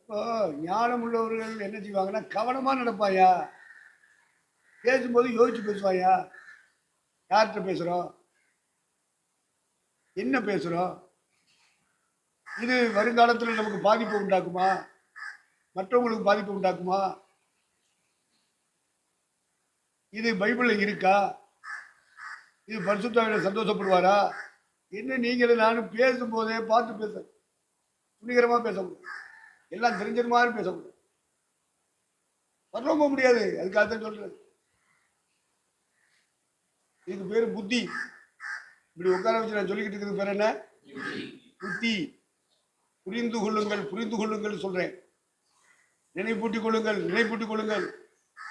இப்போ ஞானம் உள்ளவர்கள் என்ன செய்வாங்கன்னா, கவனமா நடப்பாயா, பேசும்போது யோசிச்சு பேசுவாயா, யார்கிட்ட பேசுறோம், என்ன பேசுறோம், இது வருங்காலத்தில் நமக்கு பாதிப்பு உண்டாக்குமா, மற்றவங்களுக்கு பாதிப்பு உண்டாக்குமா, இது பைபிள்ல இருக்கா, இது பரிசுத்தாவில சந்தோஷப்படுவாரா, என்ன நீங்களும் நானும் பேசும்போதே பார்த்து பேச துணிகரமா பேச முடியும், எல்லாம் தெரிஞ்சது மாதிரி பேச முடியும், வரவும் முடியாது. அதுக்காக தான் சொல்றது. இதுக்கு பேரு புத்தி. இப்படி உட்கார வச்சு நான் சொல்லிக்கிட்டு இருக்கிறது பேர் என்ன? புத்தி. புரிந்து கொள்ளுங்கள், புரிந்து கொள்ளுங்கள் சொல்றேன். நினைப்பூட்டிக் கொள்ளுங்கள், நினைப்பூட்டிக் கொள்ளுங்கள்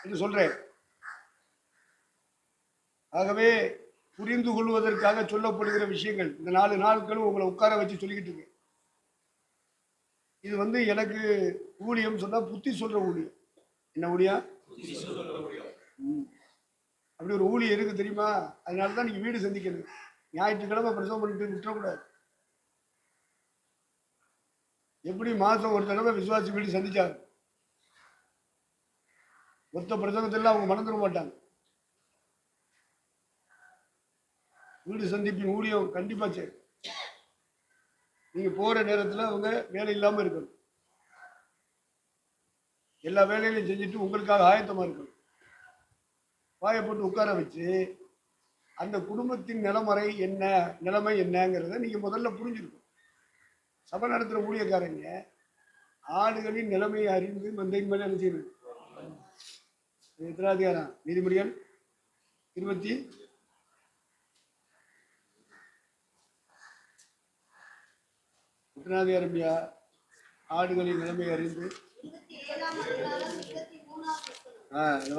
என்று சொல்றேன். ஆகவே புரிந்து கொள்வதற்காக சொல்லப்படுகிற விஷயங்கள் இந்த 4 நாட்களும் உங்களை உட்கார வச்சு சொல்லிக்கிட்டு இருக்கேன். இது எனக்கு ஊழியம் சொன்னா புத்தி சொல்ற ஊழியம். என்ன ஊழியம்? அப்படி ஒரு ஊழியம் இருக்கு தெரியுமா? அதனாலதான் நீங்க வீடு சந்திக்கிறது. ஞாயிற்றுக்கிழமை பிரசவம் பண்ணிட்டு விட்டுறக்கூடாது. எப்படி மாசம் ஒரு தடவை விசுவாசி வீடு சந்திச்சாங்க, மொத்த பிரசங்கத்தெல்லாம் அவங்க மறந்துட மாட்டாங்க. வீடு சந்திப்பின் ஊழியம் கண்டிப்பா சரி. நீங்க போற நேரத்தில் அவங்க வேலை இல்லாம இருக்கணும். எல்லா வேலைகளையும் செஞ்சுட்டு உங்களுக்காக ஆயத்தமா இருக்கணும். வாயை போட்டு உட்கார வச்சு அந்த குடும்பத்தின் நிலைமை என்னங்கிறத நீங்க முதல்ல புரிஞ்சிருக்கும். சபை நடத்துற ஊழியக்காரங்க ஆடுகளின் நிலைமையை அறிந்து மந்தையின் மேலே என்ன செய்யணும்? எத்தனாதிகாரம்? நீதிமொழிகள் 20 எத்தனாதிகாரம்யா? ஆடுகளின் நிலைமை அறிந்து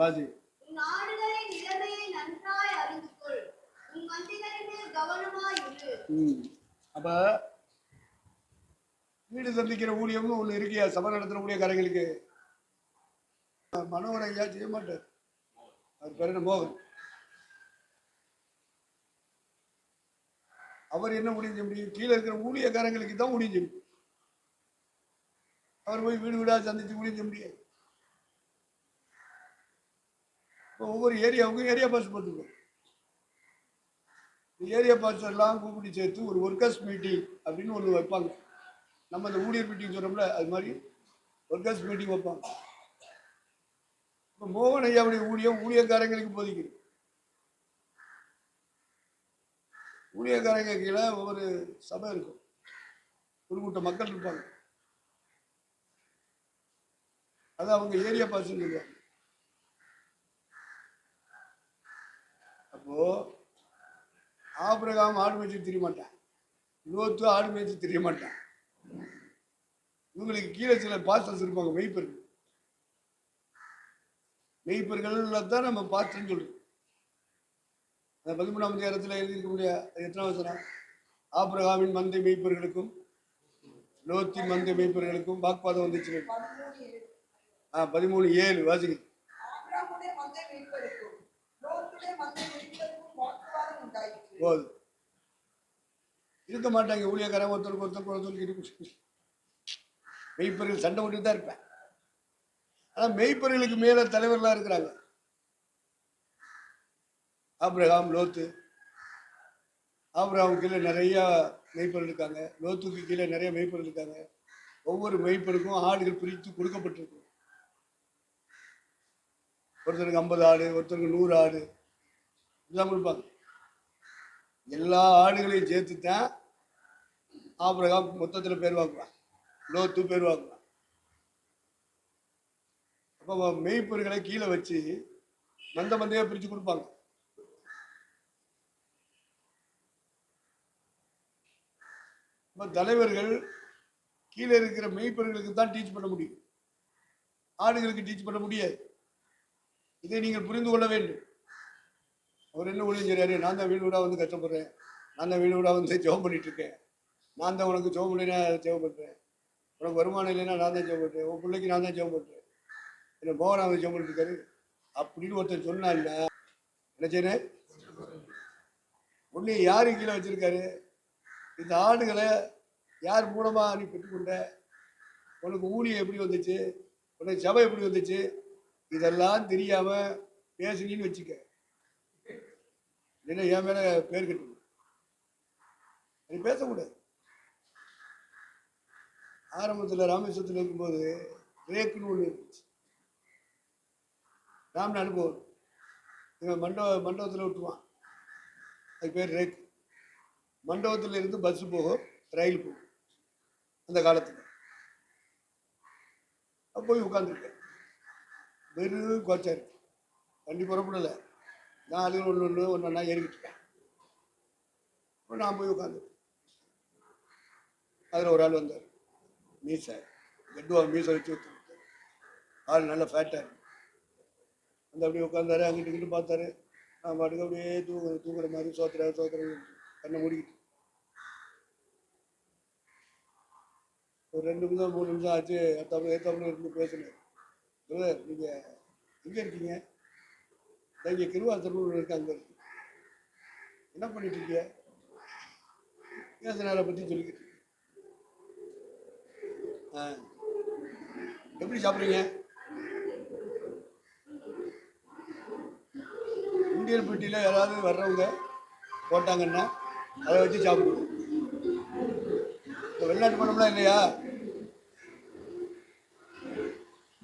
வாசி. அப்ப வீடு சந்திக்கிற ஊழியம்னு ஒண்ணு இருக்கியா? சபை நடத்துற ஊழியக்காரங்களுக்கு மனோகர் ஐயா செய்ய மாட்டார். அவர் பேர் என்ன? மோகன். அவர் என்ன ஊழியம் செய்ய முடியும்? கீழே இருக்கிற ஊழியக்காரங்களுக்கு தான் ஊழியம் செய்ய முடியும். அவர் போய் வீடு வீடா சந்திச்சு ஊழியம் செய்ய முடியாது. ஒவ்வொரு ஏரியாவுக்கும் ஏரியா பாஸ் போட்டுருக்கோம். ஏரியா பாஸ் எல்லாம் கூப்பிட்டு சேர்த்து ஒரு ஒர்க்கர்ஸ் மீட்டிங் அப்படின்னு ஒன்று வைப்பாங்க. நம்ம அந்த ஊழியர் மீட்டிங் சொல்றோம்ல, அது மாதிரி ஒர்க்கர்ஸ் மீட்டிங் வைப்பாங்க. இப்போ மோகன் ஐயாவுடைய ஊழியக்காரங்களுக்கு போதிக்குது. ஊழியக்காரங்க கீழே ஒவ்வொரு சபை இருக்கும், ஒரு கூட்ட மக்கள் இருப்பாங்க. அது அவங்க ஏரியா பாஸ் சொல்லுவாங்க. அப்போ ஆபிரகாம் ஆடு மேய்ச்சி தெரிய மாட்டான், லோத்து ஆடு மேய்ச்சி தெரிய மாட்டான். இவங்களுக்கு கீழே சில பாஸ்டர்ஸ் இருப்பாங்க, மெய்ப்பர்கள் தான் நம்ம பாஸ்டர்ன்னு சொல்றோம். அந்த 13ஆம் அதிகாரத்தில் எழுதியிருக்க முடியாது. எத்தனாம் வசனம்? ஆபிரகாமின் மந்தை மெய்ப்பர்களுக்கும் லோத்தின் மந்தை மெய்ப்பர்களுக்கும் வாக்குவாதம் வந்துச்சு. 13:7 வாசிங்க. இருக்க மாட்டாங்க ஊழியக்காரன் ஒருத்தருக்கு மெய்ப்பர்கள் சண்டை போட்டு தான் இருப்பேன். ஆனா மெய்ப்பர்களுக்கு மேல தலைவர்களா இருக்கிறாங்க. ஆபிரகாம், லோத்து. ஆபிரகாம் கீழே நிறைய மெய்ப்பர்கள் இருக்காங்க, லோத்துக்கு கீழே நிறைய மெய்ப்பர்கள் இருக்காங்க. ஒவ்வொரு மெய்ப்பருக்கும் ஆடுகள் பிரித்து கொடுக்கப்பட்டிருக்கு. ஒருத்தருக்கு 50 ஆடு, ஒருத்தருக்கு 100 ஆடு இதெல்லாம் கொடுப்பாங்க. எல்லா ஆடுகளையும் சேர்த்து தான் ஆபிரகாம் மொத்தத்தில் பேர் வாங்குவான், லோத்து பேர் வாங்குவான். அப்போ மெய்ப்பொருட்களை கீழே வச்சு மந்தையா பிரித்து கொடுப்பாங்க. இப்போ தலைவர்கள் கீழே இருக்கிற மெய்ப்பொருட்களுக்கு தான் டீச் பண்ண முடியும், ஆடுகளுக்கு டீச் பண்ண முடியாது. இதை நீங்கள் புரிந்து கொள்ள வேண்டும். அவர் என்ன ஊழியம் செய்றாரு? நான் தான் வீடு வீடா வந்து கஷ்டப்படுறேன், நான் தான் வீடு வீடா வந்து ஜெபம் பண்ணிட்டு இருக்கேன், நான் தான் உனக்கு ஜெபம் இல்லைன்னா ஜெபம் பண்றேன், உனக்கு வருமானம் இல்லைன்னா நான் தான் ஜெபம் பண்றேன், உன் பிள்ளைக்கு நான் தான் ஜெபம் பண்றேன், என்ன மோகன் வந்து ஜெபம் பண்ணிட்டு இருக்காரு அப்படின்னு ஒருத்தர் சொன்னா என்ன செய்யறேன்? ஒண்ணு யாரு கீழே வச்சிருக்காரு? இந்த ஆடுகளை யார் மூலமா நீ பெற்றுக்கொண்ட? உனக்கு ஊழியம் எப்படி வந்துச்சு, உனக்கு சபை எப்படி வந்துச்சு, இதெல்லாம் தெரியாம பேசுனீன்னு வச்சுக்க, இல்லைன்னா என் மேல பேர் கட்டு. நீ பேசக்கூடாது. ஆரம்பத்தில் ராமேஸ்வரத்தில் இருக்கும்போது ரேக்குன்னு ஒன்று இருந்துச்சு. ராமன் அனுபவம் இவன் மண்டபத்தில் விட்டுருவான், அது பேர் ரேக்கு. மண்டபத்தில் இருந்து பஸ் போகும், ரயில் போகும் அந்த காலத்தில். போய் உட்காந்துருக்கேன், வெறும் கோச்சாரு, வண்டி புறப்படலை. நான் அதுக்கு ஒன்று ஏறிக்கிட்டு இருக்கேன். நான் போய் உட்காந்து, அதில் ஒரு ஆள் வந்தார், மீசை கெட்டுவா மீசை வச்சு வச்சுருக்காரு, ஆள் நல்ல ஃபேட்டாக இருக்கு. அந்த அப்படியே உட்காந்தாரு, அங்கிட்டு இங்கிட்டு பார்த்தாரு. நான் பாட்டுக்கு அப்படியே தூங்குற மாதிரி சோத்துற கண்ணை மூடிக்கிட்டு. ஒரு 2 நிமிஷம் 3 நிமிஷம் ஆச்சு. ஏத்தாப்புல இருந்து பேசினேன். நீங்கள் எங்கே இருக்கீங்க? இங்கே கிருவாசனூர் இருக்கு, அங்கே இருக்கு. என்ன பண்ணிட்டு இருக்கீங்க? பேசினாரை பற்றி சொல்லிக்கிட்டு. எப்படி சாப்பிட்றீங்க? இந்தியன் பெட்டியில் யாராவது வர்றவங்க போட்டாங்கன்னா அதை வச்சு சாப்பிடுவோம். இந்த வெளிநாட்டு பணம்லாம் இல்லையா?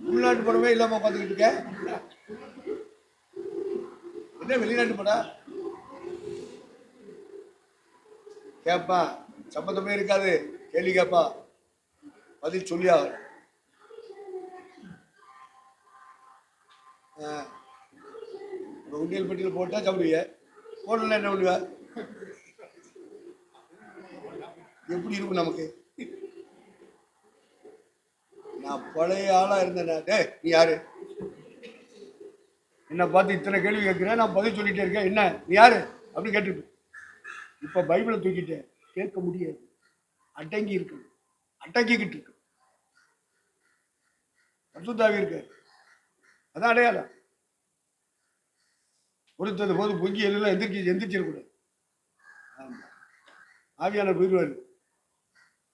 உள்நாட்டு படமே இல்லாமல் பார்த்துக்கிட்டு இருக்கேன். என்ன வெளிநாட்டு படம் கேட்பா, சம்மந்தமே இருக்காது, கேள்வி கேட்பா, பதில் சொல்லியா. உண்டியல் பெட்டியில் போட்டா சாப்பிடுவீங்க, போடலாம் என்ன பண்ணுவ? எப்படி இருக்கும் நமக்கு? நான் பழைய ஆளா இருந்தேன். டே நீ யாரு? என்னை பார்த்து இத்தனை கேள்வி கேட்கிறேன், நான் பதில் சொல்லிட்டே இருக்கேன். என்ன நீ யாரு அப்படின்னு கேட்டுட்டு. இப்போ பைபிளை தூக்கிட்டேன், கேட்க முடியாது, அடங்கி இருக்கு, அடங்கிக்கிட்டு இருக்கு. பரிசுத்தாவி இருக்கு, அதான் அடையாளம். பொறுத்தது போது பொங்கி எல்லாம் எந்திரிச்சிடக்கூடாது. ஆவியான போயிடுவாரு,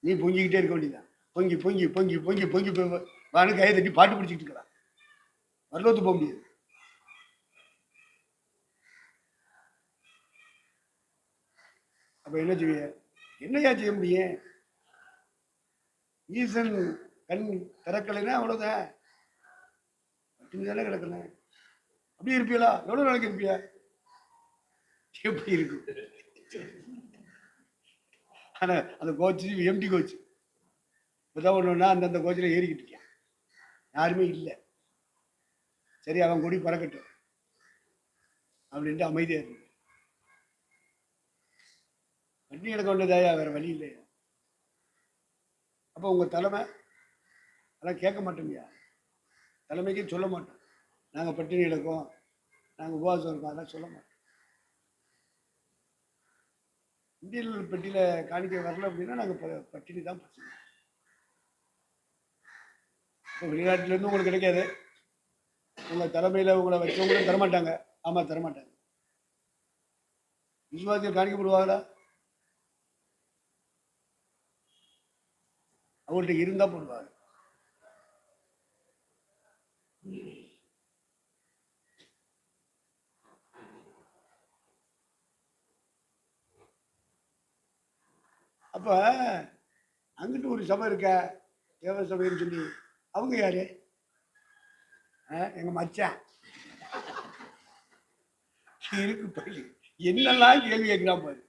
நீ பொங்கிக்கிட்டே இருக்க வேண்டியதான். பொங்கி பொங்கி பொங்கி பொங்கி பொங்கி வானு கையை தட்டி பாட்டு பிடிச்சிக்கிட்டு இருக்கலாம், வரலோத்து போக முடியாது. அப்ப என்ன செய்ய? என்னையா செய்ய முடியும்? ஈசன் கண் திறக்கலைன்னா அவ்வளவுதான், தானே கிடக்கல. அப்படி இருப்பீங்களா? எவ்வளவு நாளைக்கு இருப்பியா? எப்படி இருக்கும்? ஆனா அந்த கோச்சு எம்டி கோச்சு இப்பதான் ஒண்ணுன்னா அந்தந்த கோச்சில் ஏறிக்கிட்டு இருக்கேன், யாருமே இல்லை. சரி அவன் கொடி பறக்கட்டும் அப்படின்ட்டு அமைதியா இருக்கு. வண்டி எடுக்க வேண்டியதாயா, வேற வழி இல்லையா? அப்போ உங்க தலைமை அதெல்லாம் கேட்க மாட்டோம்யா, தலைமைக்கு சொல்ல மாட்டோம். நாங்கள் பட்டினி எடுக்கோம், நாங்கள் உபவாசம் இருக்கோம், அதெல்லாம் சொல்ல மாட்டோம். இந்தியன் பெட்டியில் காணிக்க வரல அப்படின்னா நாங்கள் பட்டினி தான் பிரச்சனை. இப்போ வெளிநாட்டிலேருந்து உங்களுக்கு கிடைக்காது, உங்கள் தலைமையில் உங்களை வச்சவங்களும் தரமாட்டாங்க. ஆமாம் தரமாட்டாங்க. விசுவாசிகள் காணிக்கப்படுவாங்களா? அவங்கள்ட்ட இருந்தா போடுவாங்க. அப்ப அங்கிட்டு ஒரு சபை இருக்க, தேவ சபைன்னு சொல்லி, அவங்க யாரு? எங்க மச்சான் இருக்கு. பள்ளி என்னெல்லாம் கேள்வி கேட்கிறான் பாரு,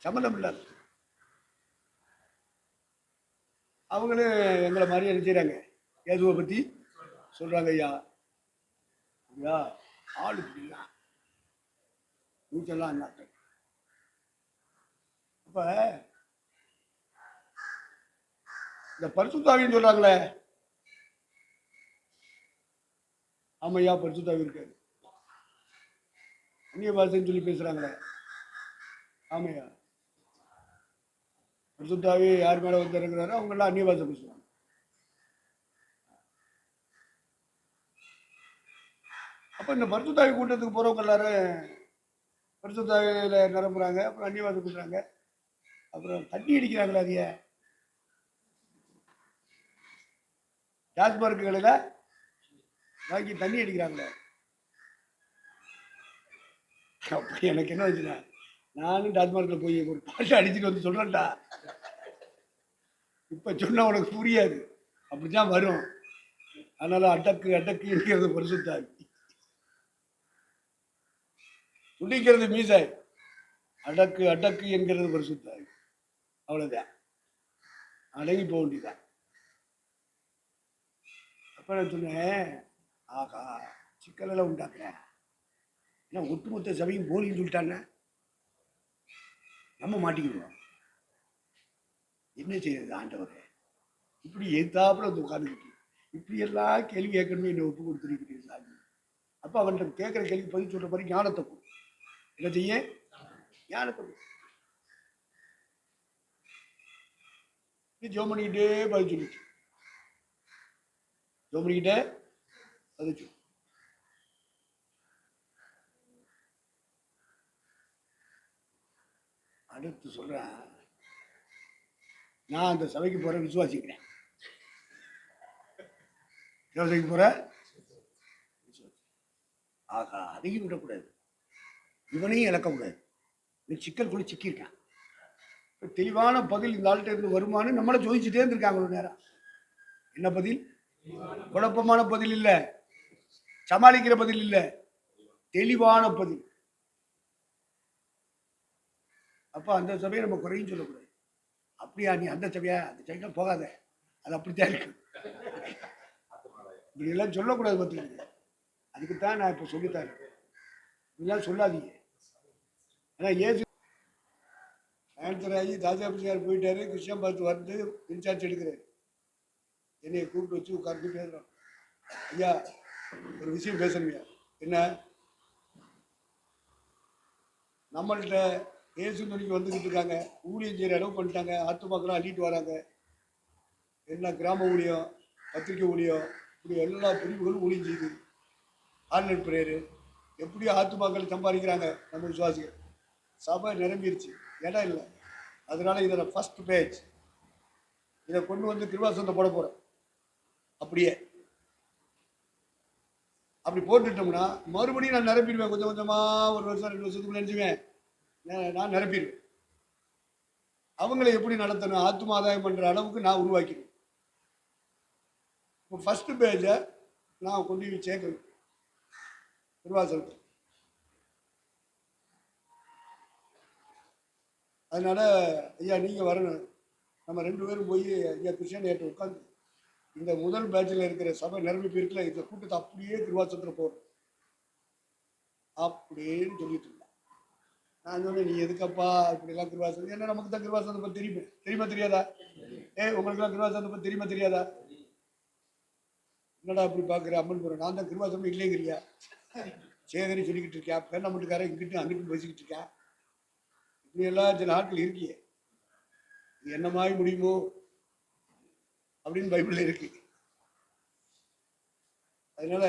சம்மந்தம் இல்லாத. அவங்களும் எங்களை மாதிரி என்ன செய்யறாங்க, இயேசுவை பத்தி சொல்றாங்க. ஐயா ஐயா ஆளு பிடிக்கலாம் நீச்சல்லாம் என்ன. அப்ப இந்த பரிசுத்தாவின்னு சொல்றாங்களே, ஆமையா பரிசுத்தாவி இருக்காது. அந்நிய பாஷைன்னு சொல்லி பேசுறாங்களே, ஆமையா பரிசுத்தாவி யார் மேல வந்து இறங்குறாரோ அவங்க எல்லாம் அந்நிய பாஷை பேசுவாங்க. அப்ப இந்த பரிசுத்தாவி கூட்டத்துக்கு போறவங்க எல்லாரும் பரிசுத்தாவியில நிரம்புறாங்க, அப்புறம் அந்நிய பாஷை பேசுறாங்க, அப்புறம் தண்ணி அடிக்கிறாங்களே. அதைய டாஸ்மார்க்குகளில் வாங்கி தண்ணி அடிக்கிறாங்களே. அப்போ எனக்கு என்ன வச்சுன்னா, நானும் டாஸ்மார்க்கில் போய் ஒரு பாட்டு அடிச்சுட்டு வந்து சொல்கிறேன்டா. இப்போ சொன்னால் உனக்கு புரியாது, அப்படிதான் வரும். அதனால அடக்கு அடக்கு என்கிறது பரிசுத்தாவி, துடிக்கிறது மீசாய், அடக்கு அடக்கு என்கிறது பரிசுத்தாவி. அவ்வளோதான், அடங்கி போக வேண்டியதான். அப்போ நான் சொன்னேன், ஆகா சிக்கலெல்லாம் உண்டாக்குறேன். ஏன்னா ஒட்டுமொத்த சபையும் போலின்னு சொல்லிட்டாங்க, நம்ம மாட்டிக்கிடுவோம். என்ன செய்யறது ஆண்டவரே, இப்படி எதாப்புல வந்து உட்காந்துக்கிட்டு இப்படியெல்லாம் கேள்வி கேட்கணும்னு என்னை ஒப்பு கொடுத்துருக்கிறீங்க சாமி. அப்போ அவன்கிட்ட கேட்குற கேள்வி பதில் சொல்கிற மாதிரி ஞானத்தை கொடு. என்ன செய்ய ஞானத்தை கொடு. நீ ஜோம் பண்ணிக்கிட்டே பதில் சொல்லிச்சு, ஜோம் பண்ணிக்கிட்டே பதில் சொல்லு. அடுத்து சொல்கிறேன், நான் அந்த சபைக்கு போகிற விசுவாசிக்கிறேன். சபைக்கு போகிற ஆகா, அதையும் விடக்கூடாது, இவனையும் இழக்கக்கூடாது. நீ சிக்கலுக்குள்ள சிக்கியிருக்கான். இப்போ தெளிவான பதில் இந்த ஆள்கிட்ட இருந்து வருமானு நம்மளை ஜோதிச்சுட்டே இருந்திருக்காங்க ஒரு நேரம். என்ன பதில்? குழப்பமான பதில் இல்லை, சமாளிக்கிற பதில் இல்லை, தெளிவான பதில். அப்போ அந்த சபையை நம்ம குறையும் சொல்லக்கூடாது. அப்படியா, நீ அந்த சபையா, அந்த சபைக்கெல்லாம் போகாத, அது அப்படித்தான் இருக்கு, இப்படியெல்லாம் சொல்லக்கூடாது. பார்த்துக்கிட்டு அதுக்குத்தான் நான் இப்போ சொல்லித்தரேன், இப்படிலாம் சொல்லாதீங்க. ஏன்னா ஏசு ஆன்சராகி தாஜாபிஷார் போயிட்டாரு, கிருஷ்ணன் பார்த்து வந்து இன்சார்ஜ் எடுக்கிறாரு. என்னையை கூப்பிட்டு வச்சு உட்காந்து பேசுகிறோம். ஐயா ஒரு விஷயம் பேசணுங்கய்யா. என்ன? நம்மள்கிட்ட ஏசு துணிக்கு வந்துக்கிட்டு இருக்காங்க, ஊழியம் செய்கிற அளவு பண்ணிட்டாங்க, ஆத்துமாக்கெல்லாம் அள்ளிட்டு வராங்க. என்ன கிராம ஊழியம், பத்திரிக்கை ஊழியம், இப்படி எல்லா பிரிவுகளும் ஊழியம் செய்யுது. ஆன்லைன் பிரேயரு, எப்படியோ ஆத்துமாக்கள் சம்பாதிக்கிறாங்க நம்ம விசுவாசிகள். சபை நிரம்பிடுச்சு, இடம் இல்லை. அதனால இதில் ஃபர்ஸ்ட் பேஜ் இதை கொண்டு வந்து கிருபாசனத்தை போட போகிறேன். அப்படியே அப்படி போட்டுட்டோம்னா மறுபடியும் நான் நிரப்பிடுவேன். கொஞ்சம் கொஞ்சமாக ஒரு வருஷம் 2 வருஷத்துக்குள்ள நினைச்சுவேன், நான் நிரப்பிடுவேன். அவங்களை எப்படி நடத்தணும், ஆத்தும ஆதாயம் பண்ணுற அளவுக்கு நான் உருவாக்கிடுவேன். இப்போ ஃபர்ஸ்ட் பேஜை நான் கொண்டு போய் சேர்க்கணும் கிருபாசனத்தை. அதனால ஐயா நீங்கள் வரணும், நம்ம 2 பேரும் போய் ஐயா கிருஷ்ணன் ஏற்ற உட்காந்து இந்த முதல் பேட்சில் இருக்கிற சபை நிரம்பி போயிருக்கல, இந்த கூட்டத்தை அப்படியே திருவாசத்தில் போகிறோம் அப்படின்னு சொல்லிட்டு இருந்தேன். நான் சொன்னேன், நீ எதுக்கப்பா இப்படிலாம் திருவாசனம், ஏன்னா நமக்கு தான் திருவாசனத்தை பற்றி தெரியுமா தெரியாதா? உங்களுக்குலாம் திருவாசனத்தை பற்றி தெரியுமா தெரியாதா? என்னடா அப்படி பார்க்குற அம்மன் போகிறேன், நான் தான் திருவாசனம் இல்லைங்கிறியா? சேகரி சொல்லிக்கிட்டு இருக்கேன், பெண்ணை மட்டுக்காரன் இங்கிட்டு அங்கிட்டு பேசிக்கிட்டு இருக்கேன். இப்படியெல்லாம் சில ஆட்கள் இருக்கியே, இது என்ன மாதிரி முடியுமோ அப்படின்னு பைபிள்ல இருக்கு. அதனால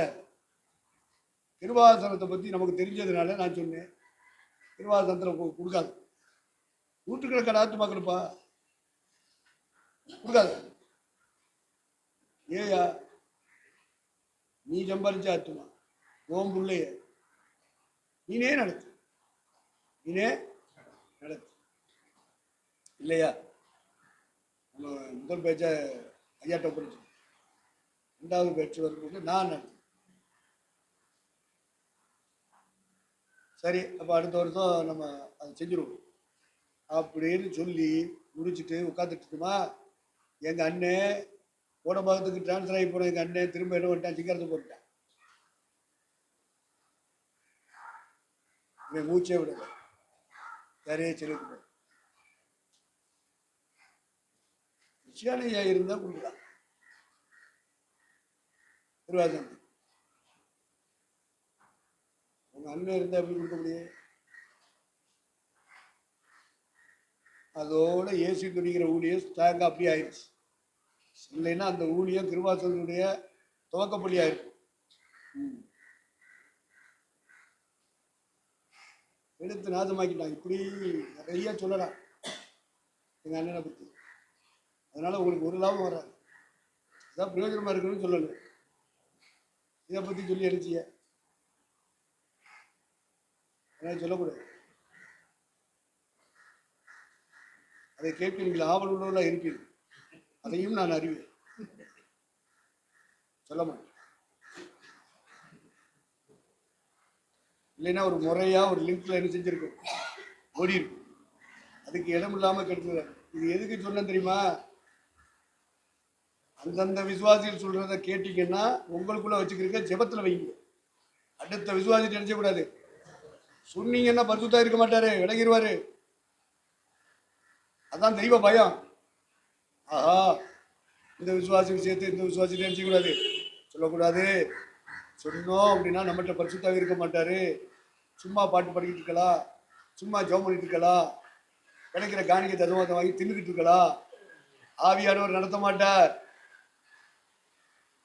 திருவாசனத்தை பற்றி நமக்கு தெரிஞ்சதுனால நான் சொன்னேன், திருவாசனத்தில் கொடுக்காது, நூற்றுக்கணக்கான ஆத்துமாக்கள்ப்பா கொடுக்காது. ஏயா நீ சம்பாதிச்ச ஆத்துமா, ஓம் பிள்ளைய நீனே நடத்து, நீனே நடத்து இல்லையா? நம்ம முதல் பேச்ச ஐயாட்ட படிச்சு, 2வது பேச்சு வரும்போது நான் நடத்து. சரி, அப்போ அடுத்த வருஷம் நம்ம அதை செஞ்சிருவோம் அப்படின்னு சொல்லி முடிச்சுட்டு உட்காந்துட்டுமா, எங்கள் அண்ணன் கோடம்பாக்கத்துக்கு டிரான்ஸ்ஃபர் ஆகி போன எங்கள் அண்ணன் திரும்ப என்ன பண்ணிட்டான், சிங்கரத்தை போட்டுட்டான். இவன் மூச்சே விடல, யாரையே செலுத்த கிறிஸ்டியானியா இருந்தால் கொடுக்கலாம் திருவாசனம். உங்கள் அண்ணன் இருந்தால் எப்படி கொடுக்க முடியும்? அதோட ஏசி துணிக்கிற ஊழியம் ஸ்ட்ராங்காக அப்படியே ஆயிடுச்சு. இல்லைன்னா அந்த ஊழியம் திருவாசனுடைய துவக்கப்பள்ளி ஆயிருக்கு. எடுத்து நாசமாக்கிட்டாங்க. இப்படி நிறைய சொல்லலாம் எங்கள் அண்ணனை பற்றி. அதனால உங்களுக்கு ஒரு லாபம் வராது. அதான் பிரயோஜனமா இருக்கணும்னு சொல்லணும். இதை பத்தி சொல்லி அடிச்சிய சொல்லக்கூடாது. அதை கேட்டு நீங்கள் ஆவல் உள்ளவர்களா இருப்பீர்கள். அதையும் நான் அறிவேன். சொல்ல மாட்டேன். இல்லைன்னா ஒரு முறையா ஒரு லிங்க்ல என்ன செஞ்சிருக்கும், ஓடி இருக்கும். அதுக்கு இடம் இல்லாம கெடுத்து. இது எதுக்கு சொன்ன தெரியுமா? அந்தந்த விசுவாசிகள் சொல்றத கேட்டீங்கன்னா உங்களுக்குள்ள வச்சுக்கிறீங்க, ஜெபத்துல வைங்க. அடுத்த விசுவாசி நினைச்சக்கூடாது. சொன்னீங்கன்னா பரிசுத்தா இருக்க மாட்டாரு, விலகிடுவாரு. அதான் தெய்வ பயம். ஆஹா, இந்த விசுவாசி விஷயத்தை இந்த விசுவாசி நினைச்சக்கூடாது, சொல்லக்கூடாது. சொன்னோம் அப்படின்னா நம்மகிட்ட பரிசுத்தாக இருக்க மாட்டாரு. சும்மா பாட்டு பாடிக்கிட்டு இருக்கலாம், சும்மா ஜெபம் பண்ணிட்டு இருக்கலாம், கிடைக்கிற காணிக்கை தருவாத வாங்கி தின்னுக்கிட்டு இருக்கலாம். ஆவியானவர் நடத்த மாட்டார்.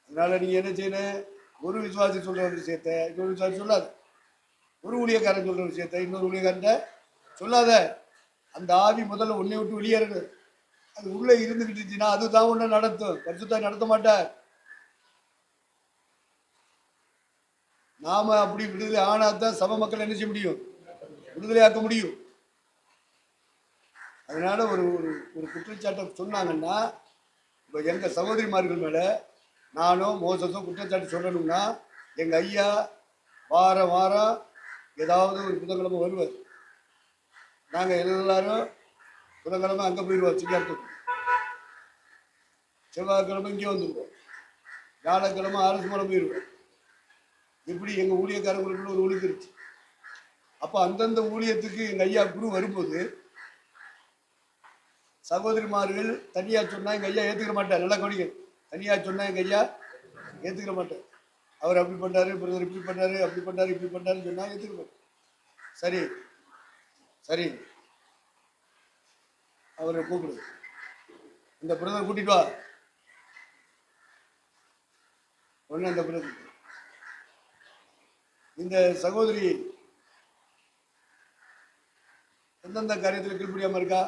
அதனால நீங்க என்ன செய்யணும்? ஒரு விசுவாசி சொல்ற ஒரு விஷயத்த இன்னொரு விசுவாசி சொல்லாது. ஒரு ஊழியக்காரன் சொல்ற விஷயத்த இன்னொரு ஊழியக்காரன் சொல்லாத. அந்த ஆவி முதல்ல உன்னை விட்டு வெளியேறது. அது உள்ள இருந்துகிட்டு இருந்துச்சுன்னா அதுதான் ஒண்ணு நடத்தும். பரிசுத்தா நடத்த மாட்டார். நாம அப்படி விடுதலை ஆனாதான் சபை மக்கள் என்ன செய்ய முடியும்? விடுதலையாக்க முடியும். அதனால ஒரு ஒரு குற்றச்சாட்டை சொன்னாங்கன்னா, இப்போ எங்க சகோதரிமார்கள் மேல நானோ மோசஸோ குற்றச்சாட்டு சொல்லணும்னா, எங்க ஐயா வாரம் வாரம் ஏதாவது ஒரு புதன்கிழமை வருவார். நாங்கள் எல்லாரும் புதன்கிழமை அங்கே போயிடுவோம், சிங்காரத்துக்கு. செவ்வாய்க்கிழமை இங்கே வந்துடுவோம். வியாழக்கிழமை அரசு மலை போயிடுவோம். இப்படி எங்கள் ஊழியக்காரங்களுக்குள்ள ஒரு ஒழுங்கிருச்சு. அப்போ அந்தந்த ஊழியத்துக்கு எங்கள் ஐயா குரு வரும்போது சகோதரிமார்கள் தனியா சொன்னா எங்கள் ஐயா ஏற்றுக்கிற மாட்டார். நல்லா கவனிங்க. தனியா சொன்னா எங்கள் ஐயா ஏற்றுக்கிற மாட்டார். அவர் அப்படி பண்ணாரு, பிரதர் இப்படி பண்ணாரு, அப்படி பண்ணாரு, இப்படி பண்ணாருன்னு சொன்னா ஏற்றுக்க மாட்டார். சரி சரி, அவரை கூப்பிடு, இந்த பிரதர் கூட்டிட்டு வா. ஒன்று அந்த பிரதர், இந்த சகோதரி எந்தெந்த காரியத்தில் கீழ்படியாம இருக்கா,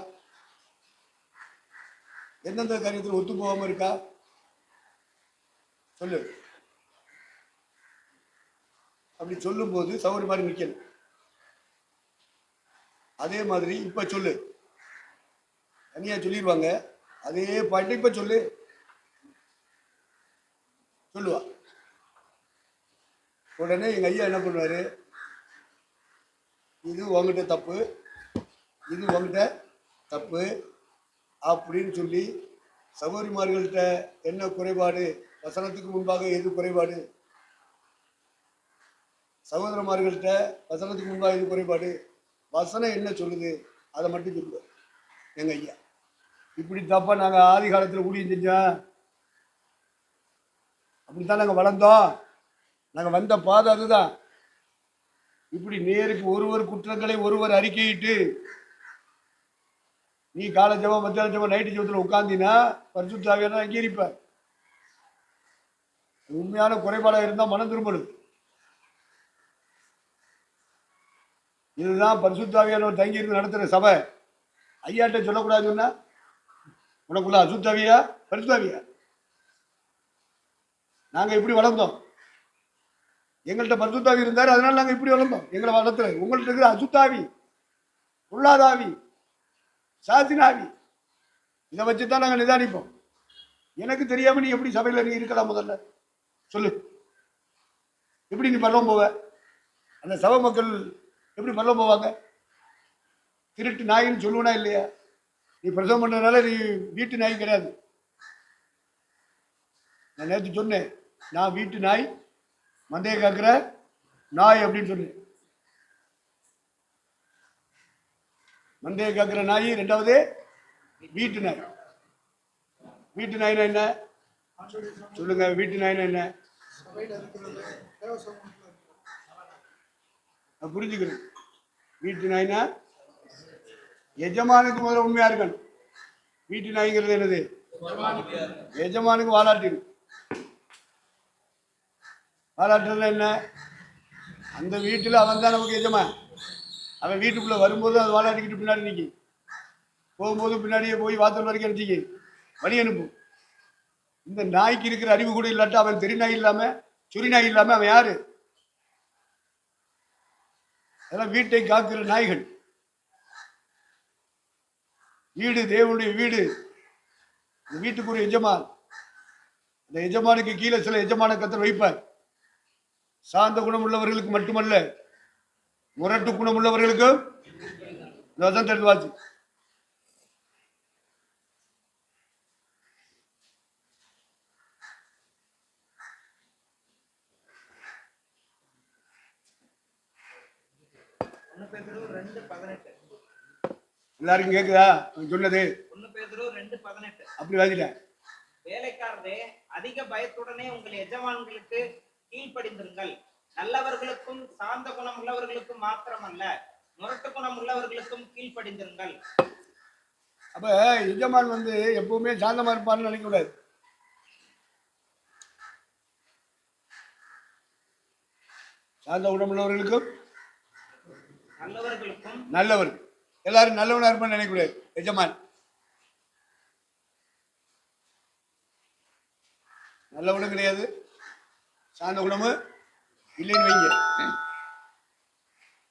எந்தெந்த காரியத்தில் ஒத்து போகாம இருக்கா சொல்லு. அப்படி சொல்லும் போது சகோதரி மாதிரி நிக்கணும். அதே மாதிரி இப்ப சொல்லு, தனியா சொல்லிடுவாங்க. அதே பாட்டு இப்ப சொல்லு, சொல்லுவா. உடனே எங்க ஐயா என்ன பண்ணுவாரு, இது உங்ககிட்ட தப்பு, இது உங்ககிட்ட தப்பு அப்படின்னு சொல்லி சகோதரிமார்கள்ட்ட என்ன குறைபாடு, வசனத்துக்கு முன்பாக எது குறைபாடு, சகோதரமார்கள்ட்ட வசனத்துக்கு முன்பாக எது குறைபாடு, வசனம் என்ன சொல்லுது அதை மட்டும் சொல்லுவார் எங்க ஐயா. இப்படி தப்பா நாங்க ஆதி காலத்துல ஊழியம் செஞ்சோம், அப்படித்தான் நாங்க வளர்ந்தோம், நாங்க வந்த பாதை அதுதான். இப்படி நேருக்கு ஒருவர் குற்றங்களை ஒருவர் அறிக்கையிட்டு நீ காலை ஜெபம், மத்தியான ஜெபம், நைட்டு ஜெபத்தில் உட்கார்ந்தினா பரிசுத்த ஆவியானவர் அங்கீகரிப்பார். உண்மையான குறைபாடாக இருந்தால் மனம் திரும்பணும். இதுதான் பரிசுத்த ஆவியானவர் தங்கி இருந்து நடத்துகிற சபை. ஐயாட்ட சொல்லக்கூடாதுன்னா உனக்குள்ள அசுத்தாவியா பரிசுத்தாவியா? நாங்கள் இப்படி வளர்ந்தோம், எங்கள்கிட்ட பரிசுத்தாவி இருந்தார், அதனால நாங்கள் இப்படி வளர்ந்தோம். எங்களை வளர்த்துல உங்கள்கிட்ட இருக்கிற அசுத்தாவி, பொருளாதாவி, சாத்தினாவி, இதை வச்சுதான் நாங்கள் நிதானிப்போம். எனக்கு தெரியாம நீ எப்படி சபையில நீ இருக்கலாம்? முதல்ல சொல்லு, எப்படி நீ பரவம் போவ? அந்த சபை மக்கள் எப்படி பரவம் போவாங்க? திருட்டு நாயின்னு சொல்லுவனா இல்லையா? நீ பிரசவம் பண்றதுனால நீ வீட்டு நாய் கிடையாது. நான் நேற்று சொன்னேன், நான் வீட்டு நாய், மந்தையை காக்கிற நாய் அப்படின்னு சொன்னேன். மந்தையை காக்கிற நாய், ரெண்டாவது வீட்டு நாய். வீட்டு நாய்னா என்ன சொல்லுங்க? வீட்டு நாய்னா என்ன புரிஞ்சுக்கணும். வீட்டு நாய்னா எஜமானுக்கு முதல்ல உண்மையா இருக்கணும். வீட்டு நாய்ங்கிறது என்னது? எஜமானுக்கு வாலாட்டு. வாலாட்டுறதுல என்ன? அந்த வீட்டில் அவன் தான் நமக்கு எஜமான். அவன் வீட்டுக்குள்ள வரும்போது அது வாலாட்டிக்கிட்டு பின்னாடி நிற்கி, போகும்போது பின்னாடியே போய் வாசல் வரைக்கும் நினைச்சிக்கி வழி அனுப்பும். இந்த நாய்க்கு இருக்கிற அறிவு கூட இல்லாட்டா அவன் தெரு நாய் இல்லாம சுரி நாய் இல்லாம அவன் யாரு? அதெல்லாம் வீட்டை காக்கிற நாய்கள். வீடு தேவனுடைய வீடு. வீட்டுக்கு ஒரு எஜமான். அந்த எஜமானுக்கு கீழே சில எஜமான கத்தர் வைப்பார். சாந்த குணம் உள்ளவர்களுக்கு மட்டுமல்ல, முரட்டு குணம் உள்ளவர்களுக்கும். வாசி எல்லாருக்கும் கேக்குதா சொன்னது? அப்படி வாசிட்டேன். வேலைக்காரரே, அதிக பயத்துடனே உங்கள் எஜமான்களுக்கு கீழ்ப்படிந்திருங்கள். நல்லவர்களுக்கும் சாந்த குணம் உள்ளவர்களுக்கும் மாத்திரமல்ல, முரட்டு குணம் உள்ளவர்களுக்கும் கீழ்ப்படிந்திருங்கள். அப்ப எஜமான் எப்பவுமே சாந்தமா இருப்பான்னு நினைக்க கூடாது. சாந்த குணம் உள்ளவர்களுக்கும் நல்லவர். எல்லாரும் நல்லவனா இருப்பான்னு நினைக்க கூடாது. எஜமான் நல்லவனும் கிடையாது, சாந்த குணமும் இல்லைன்னு வைங்க.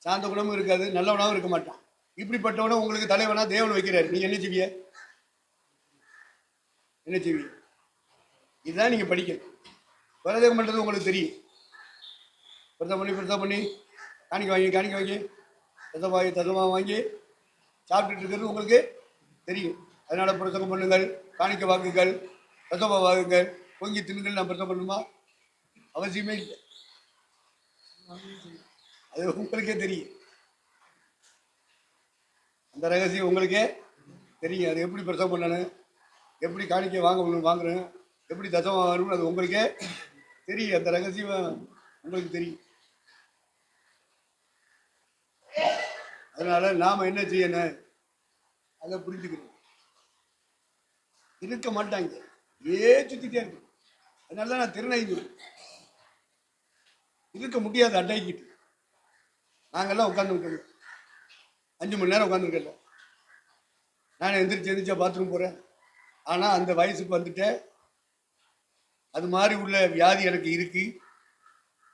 சாந்த குணமும் இருக்காது, நல்லவனாவும் இருக்க மாட்டான். இப்படிப்பட்டவன உங்களுக்கு தலைவனா தேவன் வைக்கிறாரு. நீங்க என்ன செய்வீங்க? என்ன செய்வீங்க? இதுதான் நீங்க படிக்கணும். பரதேகம் பண்றது உங்களுக்கு தெரியும். பிரசவம் பண்ணி காணிக்க வாங்கி தசமா வாங்கி சாப்பிட்டுட்டு இருக்கிறது உங்களுக்கு தெரியும். அதனால பிரசங்கம் பண்ணுங்கள், காணிக்க வாங்குங்கள், பிரசவ வாங்குங்கள், பொங்கி தின்னுங்கள். நான் பிரசவம் பண்ணுமா? அவசியமே இல்லை. அது உங்களுக்கே தெரியும். அந்த ரகசியம் உங்களுக்கே தெரியும். அது எப்படி பிரசவம் பண்ணணும், எப்படி காணிக்க வாங்குறேன், எப்படி தசமா வாங்கணும்னு அது உங்களுக்கே தெரியும். அந்த ரகசியம் உங்களுக்கு தெரியும். அதனால நாம என்ன செய்யணும், அதை புரிஞ்சுக்கணும். இருக்க மாட்டாங்க, சுத்திட்டே இருக்கு. அதனால நான் திருநங்கி இருக்க முடியாது. அட்டைக்கிட்டு நாங்கெல்லாம் உட்காந்து 5 மணி நேரம் உட்காந்துருக்கல. நான் எந்திரிச்சா பாத்ரூம் போறேன். ஆனா அந்த வயசுக்கு வந்துட்டேன். அது மாதிரி உள்ள வியாதி எனக்கு இருக்கு.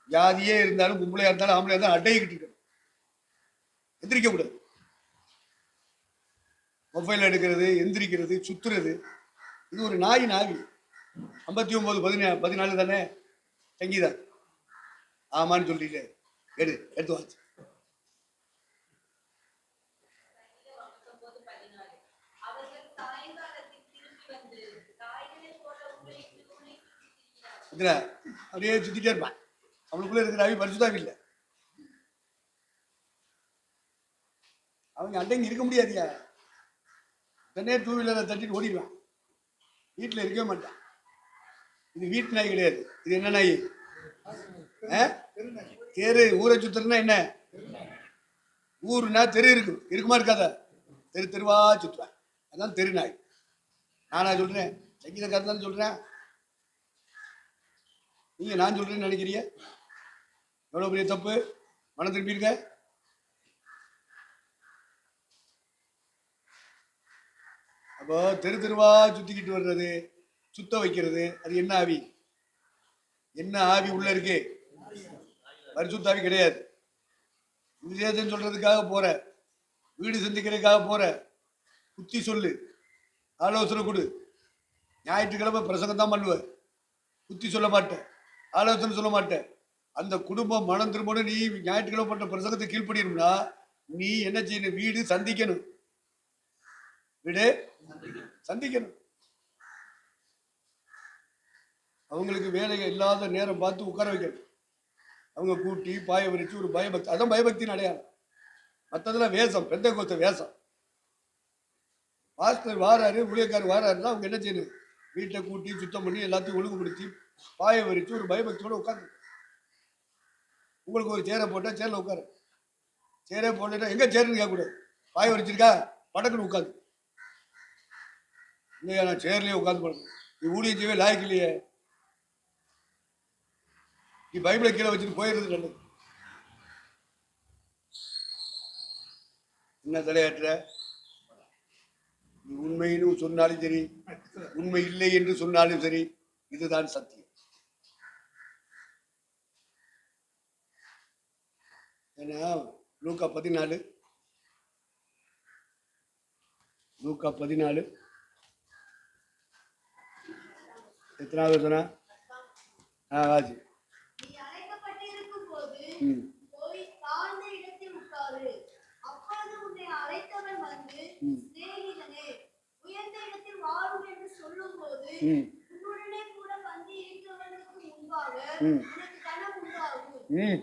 வியாதியே இருந்தாலும் பொம்பளையா இருந்தாலும் ஆம்பளையா இருந்தாலும் அட்டைக்கிட்டு இருக்கேன். எந்திரிக்க கூடாது. மொபைல் எடுக்கிறது, எந்திரிக்கிறது, சுத்துறது, இது ஒரு நாயின் ஆவி. 59-14 தானே சங்கீதா? ஆமான்னு சொல்றீங்க. எடுத்து வாச்சு. அப்படியே சுத்திட்டே இருப்பான். அவனுக்குள்ள இருக்கிற ஆவி பரிசுத்தாவி இல்லை. அவங்க அட்டைங்க இருக்க முடியாதியா. தன்னே 2 வீலரை தட்டிட்டு ஓடிடுவான். வீட்டில் இருக்கவே மாட்டான். இது வீட்டு நாய் கிடையாது. இது என்ன நாய்? தெரு. ஊரை சுத்துறதுன்னா என்ன? ஊருனா தெரு இருக்குமா இருக்காத? தெருவா சுத்துவேன். அதான் தெரு நாய். நானா சொல்றேன்? சங்கீதக்காரன் தானே சொல்றேன். நீங்க நான் சொல்றேன்னு நினைக்கிறீங்க? எவ்வளவு பெரிய தப்பு. மனம் திரும்பியிருக்க. அப்போ தெருவா சுத்திக்கிட்டு வர்றது, சுத்த வைக்கிறது, அது என்ன ஆவி? என்ன ஆவி உள்ள இருக்கு? பரிசுத்தாவி கிடையாது. விசேஷம் சொல்றதுக்காக போற, வீடு சந்திக்கிறதுக்காக போற, புத்தி சொல்லு, ஆலோசனை கொடு. ஞாயிற்றுக்கிழமை பிரசங்கம் தான் பண்ணுவ, புத்தி சொல்ல மாட்டேன், ஆலோசனை சொல்ல மாட்டேன். அந்த குடும்பம் மனம் திரும்பணும். நீ ஞாயிற்றுக்கிழமை பண்ண பிரசங்கத்தை கீழ்ப்படியணும்னா நீ என்ன செய்யணும்? வீடு சந்திக்கணும். வீடு சந்திக்கணும். அவங்களுக்கு வேலை இல்லாத நேரம் பார்த்து உட்கார வைக்கணும். அவங்க கூட்டி பாய விரிச்சு ஒரு பயபக்தி. அதான் பயபக்தின்னு அடையாளம். மற்றதெல்லாம் வேஷம், பெந்தேகோஸ்தே வேஷம். பாஸ்டர் வாராரு, ஊழியக்காரர் வாராருன்னா அவங்க என்ன செய்யணும்? வீட்டை கூட்டி சுத்தம் பண்ணி எல்லாத்தையும் ஒழுங்குபடுத்தி பாய விரிச்சு ஒரு பயபக்தியோட உட்காந்து. உங்களுக்கு ஒரு சேரை போட்டால் சேரில் உட்காரு. சேரே போட்டுட்டா எங்க சேருன்னு கேட்கக்கூடாது. பாய விரிச்சிருக்கா படக்குன்னு உட்காந்து. இல்லையா, நான் சேர்லயே உட்காந்து போடணும். நீ ஊழியம் செய்யவே லாய்க்கு இல்லையே. நீ பைபிளை கீழே வச்சுட்டு போயிடுறது நல்லது. என்ன தலையாற்ற? நீ உண்மைன்னு சொன்னாலும் சரி, உண்மை இல்லை என்று சொன்னாலும் சரி, இதுதான் சத்தியம். ஏன்னா லூக்கா 14 எத்தனாவது சொன்னா வாசி.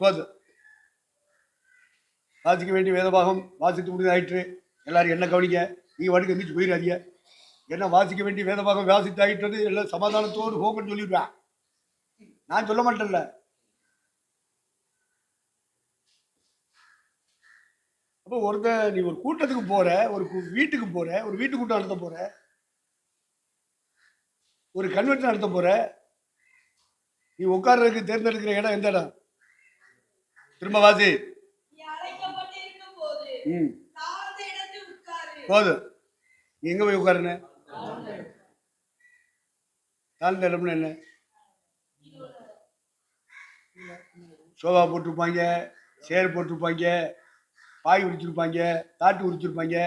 போதும். வாசிக்க வேண்டிய வேதபாகம் வாசித்து முடிந்தாயிற்று. எல்லாரும் என்ன கவனிக்க, நீங்க வாட்டுக்கு எந்திரிச்சு போயிடாதீங்க. என்ன வாசிக்க வேண்டிய வேதபாகம் வாசித்து ஆயிட்டது, எல்லாம் சமாதானத்தோடு போகணும்னு சொல்லிடுவேன். நான் சொல்ல மாட்டேன்ல. அப்போ நீ ஒரு கூட்டத்துக்கு போற, ஒரு வீட்டுக்கு போற, ஒரு வீட்டு கூட்டம் நடத்த போற, ஒரு கன்வென்ஷன் நடத்த போற, நீ உட்கார்றதுக்கு தேர்ந்தெடுக்கிற இடம் எந்த இடம்? திரும்ப வாசி. போதும். நீ எங்க போய் உட்காருன? தாழ்ந்த இடம்னு என்ன? சோபா போட்டிருப்பாங்க, சேர் போட்டிருப்பாங்க, பாய் உரிச்சிருப்பாங்க, தாட்டு உரிச்சிருப்பாங்க.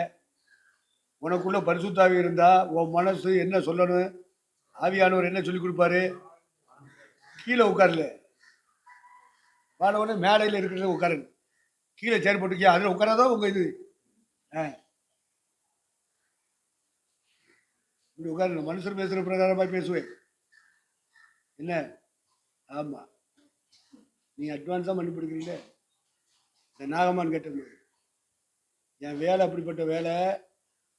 உனக்குள்ள பரிசுத்தாவி இருந்தா உன் மனசு என்ன சொல்லணும், ஆவியானவர் என்ன சொல்லி கொடுப்பாரு? கீழே உட்காரல, வாழ மேடையில் இருக்கிறத உட்காருங்க. கீழே சேர் போட்டுக்கியா, அதில் உட்காராதோ உங்க இது. இப்படி உட்காரு. மனுஷர் பேசுற பிரகாரமா பேசுவேன் என்ன? ஆமா, நீ அட்வான்ஸா மன்னிப்பு எடுக்கிறீங்களே. இந்த நாகமான் கேட்டது, என் வேலை அப்படிப்பட்ட வேலை.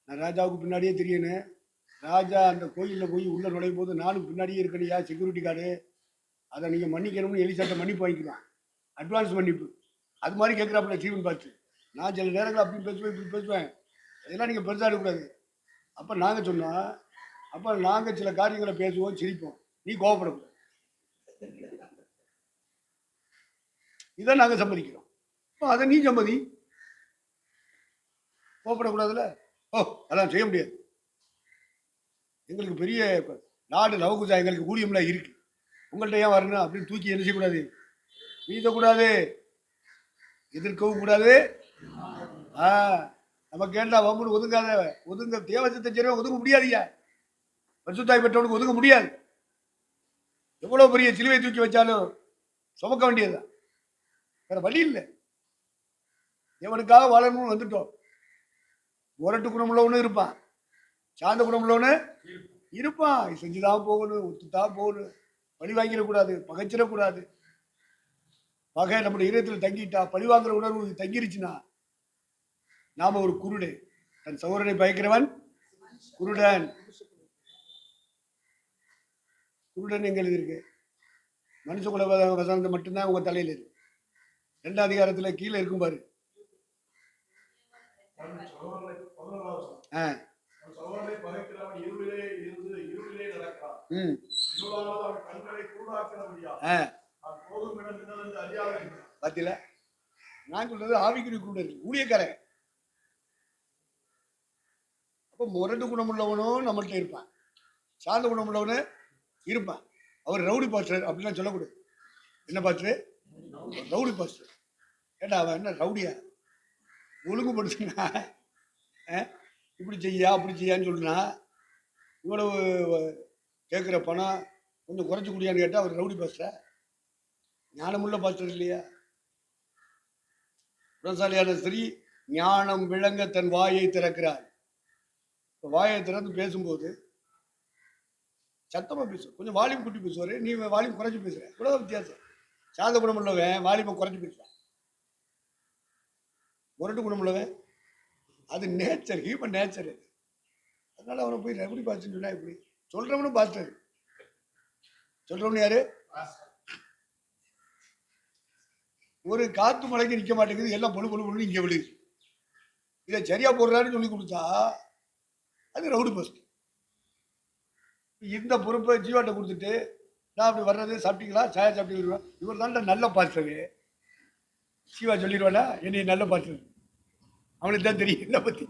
நான் ராஜாவுக்கு பின்னாடியே தெரியணும். ராஜா அந்த கோயிலில் போய் உள்ள நுழையும் போது நானும் பின்னாடியே இருக்கணையா, செக்யூரிட்டி கார்டு. அதை நீங்க மன்னிக்கணும்னு எலிசாட்ட மன்னிப்பு வாங்கிக்கலாம், அட்வான்ஸ் மன்னிப்பு. அது மாதிரி கேட்குறாப்புல சீவன் பார்த்து. நான் சில நேரங்கள் அப்படி பேசுவேன், இப்படி பேசுவேன். அதெல்லாம் நீங்க பெருசா எடுக்கக்கூடாது. அப்ப நாங்க சொன்னோம், அப்ப நாங்க சில காரியங்களை பேசுவோம், சிரிப்போம். நீ கோபப்படக்கூடாது. இதை நாங்க சம்மதிக்கிறோம். அதை நீ சம்மதி. கோபப்படக்கூடாதுல்ல. அதெல்லாம் செய்ய முடியாது. எங்களுக்கு பெரிய நாடு லவகுஜா, எங்களுக்கு ஊழியம்லாம் இருக்கு. உங்கள்கிட்ட ஏன் வரணும் அப்படின்னு தூக்கி என்ன செய்யக்கூடாது, வீசக்கூடாது, எதிர்க்கவும் கூடாது. நம்ம கேட்டா வம்புன்னு ஒதுங்காத. ஒதுங்க தேவசத்தை செய்ய ஒதுங்க முடியாதியா. பரிசுத்தாய் பெற்றவனுக்கு ஒதுங்க முடியாது. எவ்வளவு பெரிய சிலுவை தூக்கி வச்சாலும் சுமக்க வேண்டியதுதான், வேற வழி இல்லை. எவனுக்காக வாழணும்னு வந்துட்டோம். முரட்டு குணம் உள்ளவனு இருப்பான், சாந்த குணம் உள்ளவனு இருப்பான். செஞ்சுதான் போகணும், ஒத்துத்தான் போகணும், பழி வாங்கிடக்கூடாது, பகைச்சிடக்கூடாது. பகை நம்முடைய இதயத்தில் தங்கிட்டா, பழி வாங்குற உணர்வு தங்கிருச்சுன்னா நாம ஒரு குருடு. தன் சகோதரனை பயக்கிறவன் குருடன். குருடன் எங்க இருக்கு? மனுஷ குல வசனத்தை மட்டும்தான் உங்க தலையில இருக்கு. 2ஆம் அதிகாரத்துல கீழே இருக்கும் பாரு. பாத்தீங்களா, நான் சொல்றது ஆவிக்குரிய குருடன், ஊழியக்காரன். அப்ப முரட்டு குணம் உள்ளவனும் நம்மள்கிட்ட இருப்பான், சார்ந்த குணம் உள்ளவனு இருப்பான். அவர் ரவுடி பாஸ்டர் அப்படிலாம் சொல்லக்கூடாது. என்ன பாஸ்டர்? Rowdy pastor. ஏட்டா அவன் என்ன ரவுடியா? ஒழுங்குபடுத்துனா இப்படி செய்யா அப்படி செய்யான்னு சொல்லுனா, இவ்வளவு கேட்குற பணம் கொஞ்சம் குறைச்சி குடியான்னு கேட்டால் அவர் ரவுடி பாஸ்டர். ஞானமுள்ள பாஸ்டர் இல்லையா? புறசாலியான ஸ்திரீ ஞானம் விளங்க தன் வாயை திறக்கிறார். வாயை திறந்து பேசும்போது சத்தமா பேசும், கொஞ்சம் வாலிபம் கூட்டி பேசுவாரு, நீ வாலிபம் குறைச்சி பேசுற. இவ்வளவு வித்தியாசம். சாந்த குணம் உள்ளவன் வாலிபம் குறைச்சி பேசுறான். முரட்டு குணம் உள்ளவன் அது நேச்சர், ஹியூமன் நேச்சர். அதனால அவனை போய் எப்படி பாஸ்டர்னு சொன்னா எப்படி? சொல்றவனும் பாஸ்டர். சொல்றவனு யாரு? ஒரு காத்து மலைக்கு நிக்க மாட்டேங்குது, எல்லாம் பொழு பொழு பொழு இங்க விழுது. இதை சரியா போடுறாருன்னு சொல்லி கொடுத்தா அது ரவுடி பாஸ்டர். இந்த பொறுப்பை ஜீவாட்ட கொடுத்துட்டு நான் அப்படி வர்றது, சாப்பிட்டீங்களா, சாயா சாப்பிட்டு, இவர் தான் நல்ல பாஸ்டரு. ஜீவா சொல்லிடுவானா என்னை நல்ல பாஸ்டர்? அவனுக்கு தான் தெரியும் என்ன பத்தி.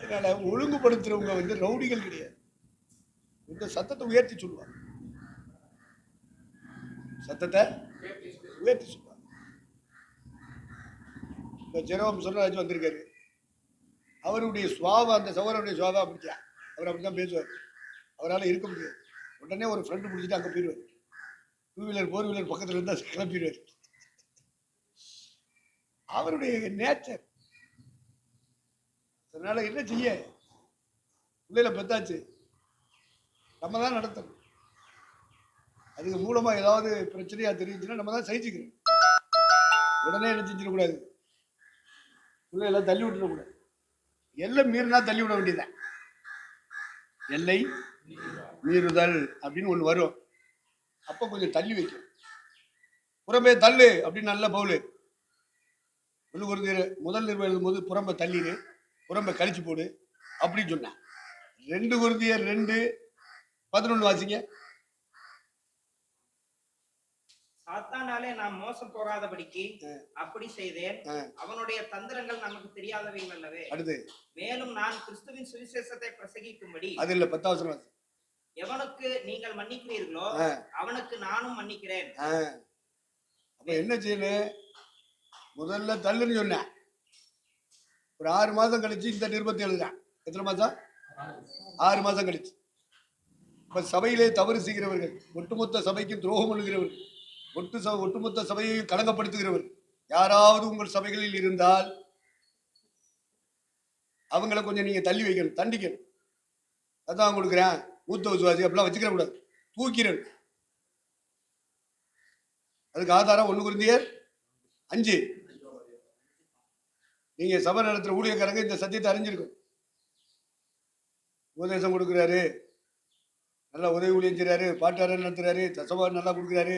அதனால ஒழுங்குபடுத்துறவங்க வந்து ரவுடிகள் கிடையாது. இந்த சத்தத்தை உயர்த்தி சொல்லுவாங்க, சத்தத்தை உயர்த்தி சொல்லுவாங்க. இப்போ ஜெரோம் சொன்னராஜ் வந்திருக்காரு, அவருடைய சுவாபம், அந்த சகோதரனுடைய சுவாபம் அப்படித்தான். அவர் அப்படித்தான் பேசுவார். அவரால் இருக்க முடியாது. உடனே ஒரு ஃப்ரெண்டு பிடிச்சிட்டு அங்கே போயிடுவார். 2 வீலர் 4 வீலர் பக்கத்தில் இருந்தால் கிளம்பிடுவார். அவருடைய நேச்சர். அதனால என்ன செய்ய, பிள்ளைகளை பெத்தாச்சு, நம்ம தான் நடத்தணும். அதுக்கு மூலமா ஏதாவது பிரச்சனையா தெரிஞ்சுன்னா நம்ம தான் சகிச்சுக்கிறோம். உடனே என்ன செஞ்சிடக்கூடாது, பிள்ளைகளை தள்ளி விட்டுடக்கூடாது. எல்லை மீறினா தள்ளி விட வேண்டியதான். எல்லை மீறுதல் அப்படின்னு ஒன்று வரும். அப்போ கொஞ்சம் தள்ளி வைக்கும். புறம்பே தள்ளு அப்படின்னு நல்ல பவுலு. முதல் நிறுவனம் எழுதும்போது புறம்பை தள்ளிடு, புறம்பை கழிச்சு போடு அப்படின்னு சொன்னான். 2 Corinthians 2:11 வாசிங்க. சாத்தானாலே நாம் மோசம் போகாதபடிக்கு அப்படி செய்தேன். அவனுடைய தந்திரங்கள் நமக்கு தெரியாதவைகள் அல்லவே. அடுத்து, மேலும் நான் கிறிஸ்துவின் சுவிசேஷத்தை பிரசங்கிக்கும்படி, அது இல்ல 10வது வசனம், எவனுக்கு நீங்கள் மன்னிக்கிறீர்களோ அவனுக்கு நானும் மன்னிக்கிறேன். அப்ப என்ன செய்யணும், முதல்ல தள்ளுன்னு சொன்னேன். ஒரு 6 மாசம் கழிச்சு இந்த நிருபத்தை எழுதுறேன். எத்தனை மாசம்? 6 மாசம் கழிச்சு. இப்ப சபையிலே தவறு செய்கிறவர்கள், ஒட்டுமொத்த சபைக்கு துரோகம் பண்ணுகிறவர்கள், ஒட்டுமொத்த சபையை களங்கப்படுத்துகிறவர் யாராவது உங்கள் சபைகளில் இருந்தால் அவங்கள கொஞ்சம் நீங்க தள்ளி வைக்கணும், தண்டிக்கணும். அதான் கொடுக்குறேன் மூத்த விசுவாசி அப்படிலாம் வச்சுக்கிற கூடாது, தூக்கிறேன். அதுக்கு ஆதாரம் 1 Corinthians 5. நீங்க சபை நடத்துற ஊழியக்காரங்க இந்த சத்தியத்தை அறிஞ்சிருக்கும். உபதேசம் கொடுக்குறாரு, நல்லா உதவி ஊழியம் செய்றாரு, பாட்டார நடத்துறாரு, தசவா நல்லா கொடுக்குறாரு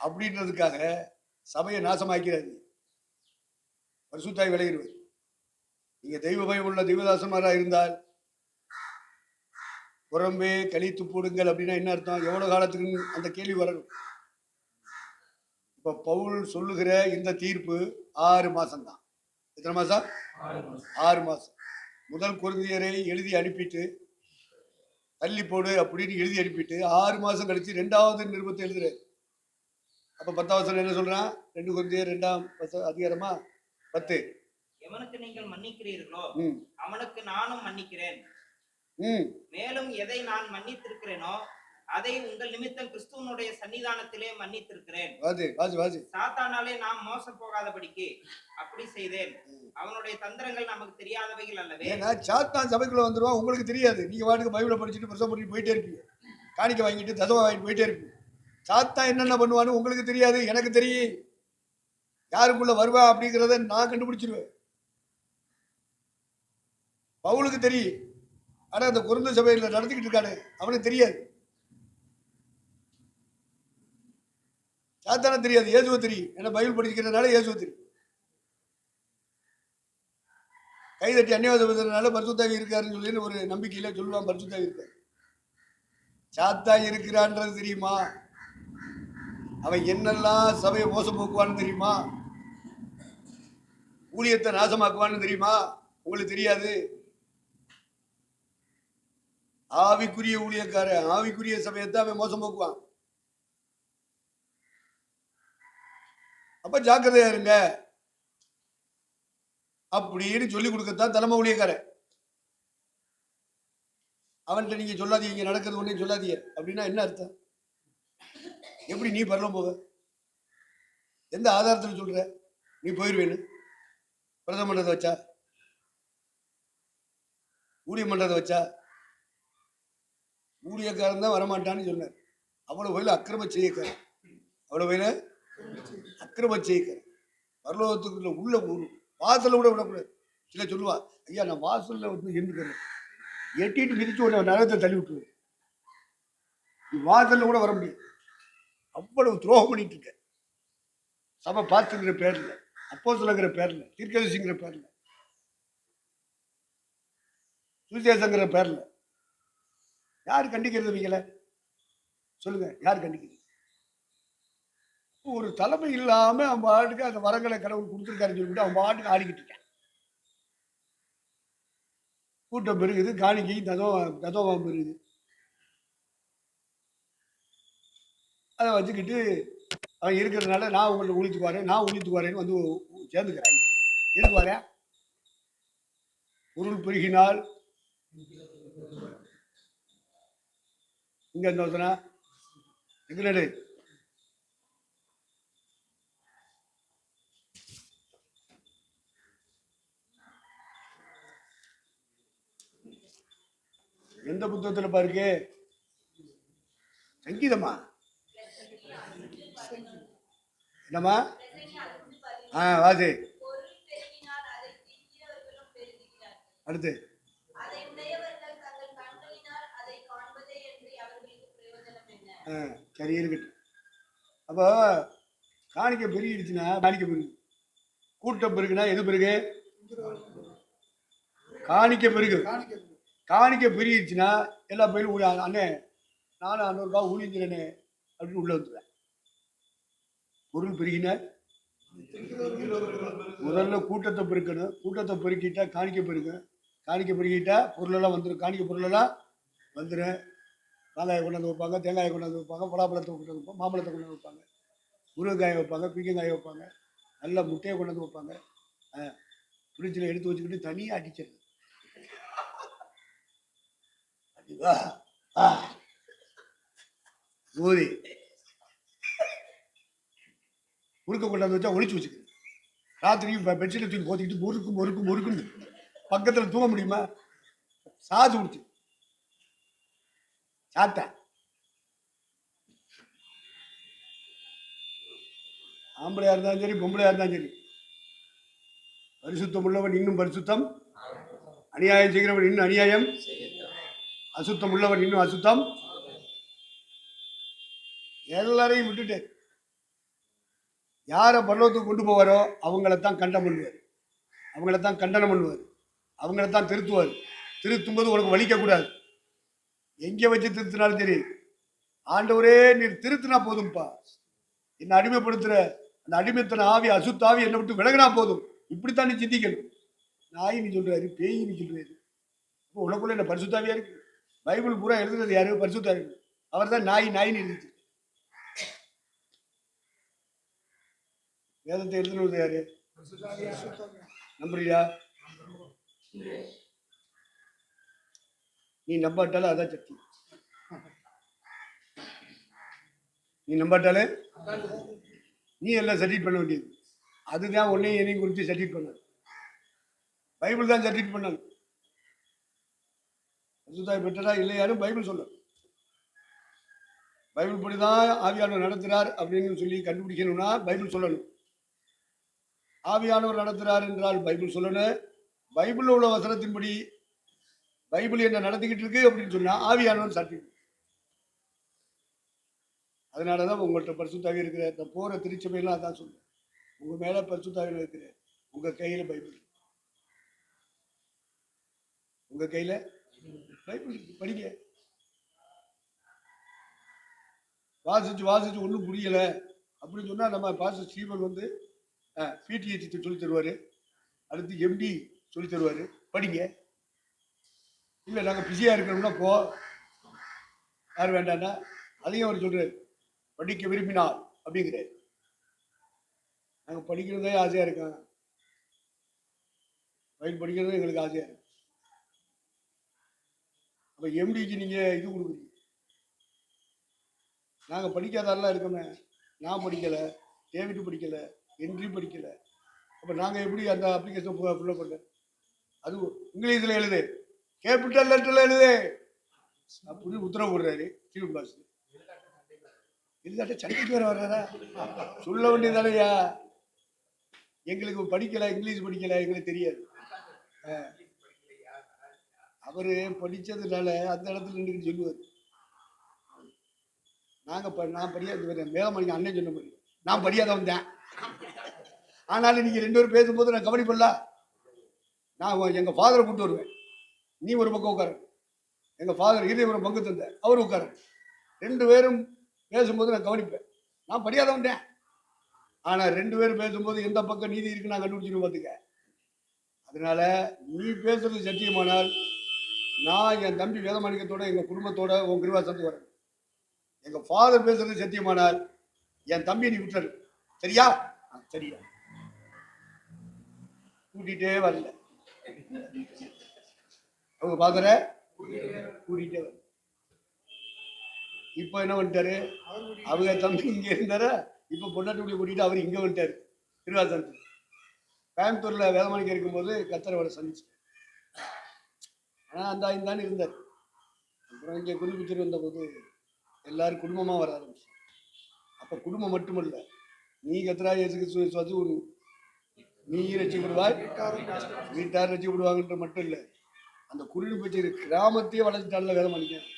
அப்படின்றதுக்காக சபையை நாசமாக்கிறாரு, பரிசுத்தாய் விளையிடுவது. நீங்க தெய்வ பயம் உள்ள தெய்வதாசமாரா இருந்தால் புறம்பே கழித்து போடுங்கள் அப்படின்னா என்ன அர்த்தம்? எவ்வளவு காலத்துக்கு அந்த கேள்வி வரணும். இப்ப பவுல் சொல்லுகிற இந்த தீர்ப்பு 6 மாசம் தான். எத்தனை மாசம்? 6 மாசம். முதல் கொரிந்தியரை எழுதி அனுப்பிட்டு தள்ளி போடு அப்படின்னு எழுதி அனுப்பிட்டு 6 மாசம் கழிச்சு 2வது நிருபத்தை எழுதுறாரு. அப்ப 10வது வசனம் என்ன சொல்றான்? 2 Corinthians 2 அதிகாரமா 10. எவனுக்கு நீங்கள் மன்னிக்கிறீர்களோ அவனுக்கு நானும் மன்னிக்கிறேன். மேலும் எதை நான் மன்னித்திருக்கிறேனோ அதை உங்கள் நிமித்தம் கிறிஸ்துவனுடைய சன்னிதானத்திலே மன்னித்திருக்கிறேன். சாத்தானாலே நாம் மோசம் போகாதபடிக்கு அப்படி செய்தேன். அவனுடைய தந்திரங்கள் நமக்கு தெரியாதவைகள் அல்லவே. ஏன்னா சாத்தான் சபைக்குள்ள வந்துருவான், உங்களுக்கு தெரியாது. நீங்க வாட்டுக்கு பைபிளை படிச்சுட்டு பிரசவம் பண்ணிட்டு போயிட்டே இருப்பீங்க, காணிக்கை வாங்கிட்டு தசவா வாங்கிட்டு போயிட்டே இருப்பீங்க. சாத்தான் என்னென்ன பண்ணுவான்னு உங்களுக்கு தெரியாது, எனக்கு தெரியும். யாருக்குள்ள வருவா அப்படிங்கிறத நான் கண்டுபிடிச்சிருவேன். பவுலுக்கு தெரியும், ஆனா அந்த கொரிந்து சபையில நடத்திக்கிட்டு இருக்கானே அவனுக்கு தெரியாது. சாத்தான தெரியாது, இயேசுவை தெரியும். ஏன்னா பைபிள் படிக்கிறதுனால இயேசுவை தெரியும். கைதட்டி அந்நியவாதனால பரிசுத்தாவி இருக்காருன்னு சொல்லி ஒரு நம்பிக்கையில சொல்லுவான், பரிசுத்தாவி இருக்காரு. சாத்தா இருக்கிறான்றது தெரியுமா? அவன் என்னெல்லாம் சபையை மோசம் போக்குவான்னு தெரியுமா? ஊழியத்தை நாசமாக்குவான்னு தெரியுமா? உங்களுக்கு தெரியாது. ஆவிக்குரிய ஊழியக்காரன், ஆவிக்குரிய சபையத்தை அவன் மோசம் போக்குவான். அப்ப ஜாக்கிரதையா இருங்க அப்படின்னு சொல்லி கொடுக்கத்தான் தலைமை ஊழியக்காரன். அவன்கிட்ட நீங்க சொல்லாதீங்க, இங்க நடக்கிறது ஒண்ணே சொல்லாதீங்க அப்படின்னா என்ன அர்த்தம்? எப்படி நீ பரலம் போக? எந்த ஆதாரத்தில் சொல்ற நீ போயிருவேன்னு? பிரதம மன்றத்தை வச்சா, ஊழிய மன்றத்தை வச்சா? ஊழியக்காரன் தான் வரமாட்டான்னு சொன்னார். அவ்வளவு வயல அக்கிரம செய்யக்காரன், அவ்வளவு வயல அக்கிரம செய்யக்காரன். பரலோகத்துக்குள்ள உள்ள வாசல்ல கூட விடக்கூடாது. சில சொல்லுவா, ஐயா நான் வாசல்ல வந்து இருந்துக்கிறேன், எட்டிட்டு மிதிச்சு ஒரு நரகத்தை தள்ளி விட்டுருவேன், நீ வாசல்ல கூட வர முடியாது. அவ்வளவு துரோகம் பண்ணிட்டு இருக்க. சபை பார்த்துங்கிற பேர்ல, அப்போஸ்தலங்கிற பேர்ல, தீர்க்கதரிசிங்கிற பேர்ல, சுவிசேஷங்கிற பேர்ல யாரு கண்டிக்கிறது? நீங்கள சொல்லுங்க, யாரு கண்டிக்கிறது? ஒரு தலைமை இல்லாம அவன் பாட்டுக்கு அந்த வரங்களை கடவுள் கொடுத்துருக்காருன்னு சொல்லிட்டு அவன் பாட்டுக்கு ஆடிக்கிட்டு இருக்கான். கூட்டம் பெருகுது, காணிக்கை ததோவம் பெருகுது. அதை வச்சுக்கிட்டு அவன் இருக்கிறதுனால நான் உங்கள்ட்ட ஊழித்துக்கு வரேன், நான் ஊழித்துக்கு வரேன்னு வந்து சேர்ந்துக்கிறாங்க. எதுக்கு வரேன்? பொருள் பெருகினால் இங்க இந்த வசனா எங்கனடு எந்த புத்தகத்துல பாருக்கு? சங்கீதமா? என்னம்மா? வாசி. அடுத்து சரி இருக்கட்டும். அப்போ காணிக்கை பெருகிடுச்சுன்னா காணிக்கை பெருகு, கூட்டம் பெருகுனா எது பெருகு? காணிக்கை பெருகு. காணிக்கை பெருகிடுச்சுன்னா எல்லா பயிலும் அண்ணே நானும் 600 ரூபாய் ஊழியங்கிறேனே அப்படின்னு உள்ள வந்துடுவேன். பொருள் பெருகின முதல்ல கூட்டத்தை பெருக்கணும். கூட்டத்தை பெருக்கிட்டா காணிக்கை பெருகும். காணிக்கை பெருக்கிட்டா பொருளெல்லாம் வந்துடும். காணிக்கை பொருளெல்லாம் வந்துடும். வெங்காயம் கொண்டாந்து வைப்பாங்க, தேங்காயை கொண்டாந்து வைப்பாங்க, பலாப்பழத்தை கொண்டாந்து வைப்பாங்க, மாம்பழத்தை கொண்டாந்து வைப்பாங்க, முருங்கைக்காயை வைப்பாங்க, பீக்கங்காயை வைப்பாங்க, நல்ல முட்டையை கொண்டாந்து வைப்பாங்க. ஃப்ரிட்ஜில் எடுத்து வச்சுக்கிட்டு தனியாக அடிச்சிருது. ஊதி முறுக்க கொண்டாந்து வச்சா ஒழிச்சு வச்சுக்குது. ராத்திரியும் பெட்ஷீட்டை தூக்கி போத்திக்கிட்டு முறுக்குன்னு பக்கத்தில் தூங்க முடியுமா? சாது குடிச்சு சாப்பிட்டேன். ஆம்பளையா இருந்தாலும் சரி, பொம்பளையா இருந்தாலும் சரி, பரிசுத்தம் உள்ளவன் இன்னும் பரிசுத்தம், அநியாயம் செய்கிறவன் இன்னும் அநியாயம், அசுத்தம் உள்ளவன் இன்னும் அசுத்தம். எல்லாரையும் விட்டுட்டு யாரை பரலோகத்துக்கு கொண்டு போவாரோ அவங்களத்தான் கண்டம் பண்ணுவார், அவங்களத்தான் கண்டனம் பண்ணுவார், அவங்களத்தான் திருத்துவார். திருத்தும்போது உனக்கு வலிக்கக்கூடாது. எங்கே வச்சு திருத்தினாலும் சரி, ஆண்டவரே நீர் திருத்தினா போதும்பா, என்னை அடிமைப்படுத்துற அந்த அடிமைத்தன ஆவி, அசுத்தாவி என்னை விட்டு விலகினா போதும். இப்படித்தான் நீ சிந்திக்கணும். நாய் நீ சொல்றாரு, பேய் நீ சொல்றாரு. இப்போ உனக்குள்ள என்ன பரிசுத்தாவியா இருக்கு? பைபிள் பூரா எழுதுறது யாரு? பரிசுத்தாவி. அவர் தான் நாயின்னு எழுதிச்சு. வேதத்தை எழுதுனது யாரு? நம்புறியா? நீ நம்பாட்டாலும் அதான் சக்தி. நீ நம்பாட்டாலே நீ எல்லாம் சர்டிஃபிகேட் பண்ண வேண்டியது. அதுதான் உன்னையும் என்னையும் குறித்து சர்டிஃபிகேட் பண்ணாது. பைபிள் தான் சர்டிஃபிகேட் பண்ணாது. பரிசுத்தாவி பெற்றதா இல்லையாரும் பைபிள் சொல்லும். பைபிள் படிதான் ஆவியானவர் நடத்துறார் அப்படின்னு சொல்லி கண்டுபிடிக்கணும்னா பைபிள் சொல்லணும். ஆவியானவர் நடத்துறார் என்றால் பைபிள் சொல்லணும். பைபிளில் உள்ள வசனத்தின்படி பைபிள் என்ன நடத்திக்கிட்டு இருக்கு அப்படின்னு சொன்னா ஆவியானவர் சர்டிஃபிகேட். அதனாலதான் உங்கள்கிட்ட பரிசுத்தாவி இருக்கிற இந்த போற திருச்சபையெல்லாம் அதான் சொல்லுவேன். உங்க மேல பரிசுத்தாவில இருக்கிற உங்க கையில பைபிள், உங்க கையில பைபிள் படிங்க. வாசிச்சு ஒன்றும் புரியல அப்படின்னு சொன்னா நம்ம பாஸ்டர் ஸ்டீவன் வந்து பிடிஹெச் சொல்லி தருவாரு, அடுத்து எம்டி சொல்லி தருவாரு, படிங்க. இல்லை நாங்கள் பிஸியாக இருக்கிறோம்னா போ, யார் வேண்டாம்னா அதையும் அவர் சொல்றாரு, படிக்க விரும்பினார் அப்படிங்கிறாரு. நாங்கள் படிக்கிறதே ஆசையாக இருக்கோம், பைபிள் படிக்கிறதே எங்களுக்கு ஆசையாக இருக்கு. அப்போ எம்டிக்கு நீங்கள் இது கொடுக்குறீங்க. நாங்கள் படிக்காதாரெல்லாம் இருக்கோமே, நான் படிக்கலை, டேவிட் படிக்கலை, என்ட்ரி படிக்கலை. அப்போ நாங்கள் எப்படி அந்த அப்ளிகேஷன் ஃபுல்லாக பண்ண? அது இங்கிலீஷில் எழுது, கேபிட்டல் லெட்டரில் எழுது அப்படின்னு உத்தரவு போடுறாரு ஸ்டீவன் பாஸ். இதுதாட்ட சண்டைக்கு வேற வர்றாரா? சொல்ல வேண்டியதானையா, எங்களுக்கு படிக்கலை, இங்கிலீஷ் படிக்கலை, எங்களுக்கு தெரியாது. அவரு படிச்சதுனால அந்த இடத்துல நின்று சொல்லுவார். நான் படிக்காத வேதமணிக்கு அண்ணன் சொன்ன மாதிரி நான் படியாதவன் தான். ஆனாலும் நீங்க 2 பேரும் பேசும்போது நான் கவனிப்படல. நான் எங்க ஃபாதரை கூட்டு வருவேன், நீ ஒரு பக்கம் உட்காரு. எங்க ஃபாதர் இதே ஒரு பங்கு தந்த அவர் உட்காரு. 2 பேரும் பேசும்போது நான் கவனிப்பேன். நான் படியாதவன் தான். ஆனா 2 பேரும் பேசும்போது எந்த பக்கம் நீதி இருக்கு நான் கண்டுபிடிச்சிட்டு பார்த்துக்க. அதனால நீ பேசுறது சத்தியமானால் நான் என் தம்பி வேதமாணிக்கத்தோட எங்கள் குடும்பத்தோட உன் கிருவாசனத்துக்கு வரேன். எங்கள் ஃபாதர் பேசுறது சத்தியமானால் என் தம்பியை நீ விட்டுரு. சரியா? சரியா. கூட்டிகிட்டே வரல. அவங்க ஃபாதரை கூட்டிகிட்டே வரல. இப்போ என்ன பண்ணிட்டாரு? அவங்க தம்பி இங்கே இருந்தாரு. இப்போ பொண்டாட்டி கூட்டிகிட்டு அவர் இங்கே வந்துட்டார் திருவாசனத்துக்கு. கோயம்புத்தூரில் வேதமாணிக்கம் இருக்கும்போது கத்தரவரை சந்திச்சு. ஆனால் அந்த தானே இருந்தார். அப்புறம் இங்கே குருபிச்சர் வந்தபோது எல்லாரும் குடும்பமாக வர ஆரம்பிச்சு. அப்போ குடும்பம் மட்டுமல்ல, நீ கத்தரா இயேசு கிறிஸ்துவை விசுவாசி நீ ரசிக்கப்படுவாய், வீட்டார் ரசிக்கப்படுவாங்கன்ற மட்டும் இல்லை, அந்த குருபிச்சர் கிராமத்தையே வளர்ந்துட்டால வேதமாணிக்கம்.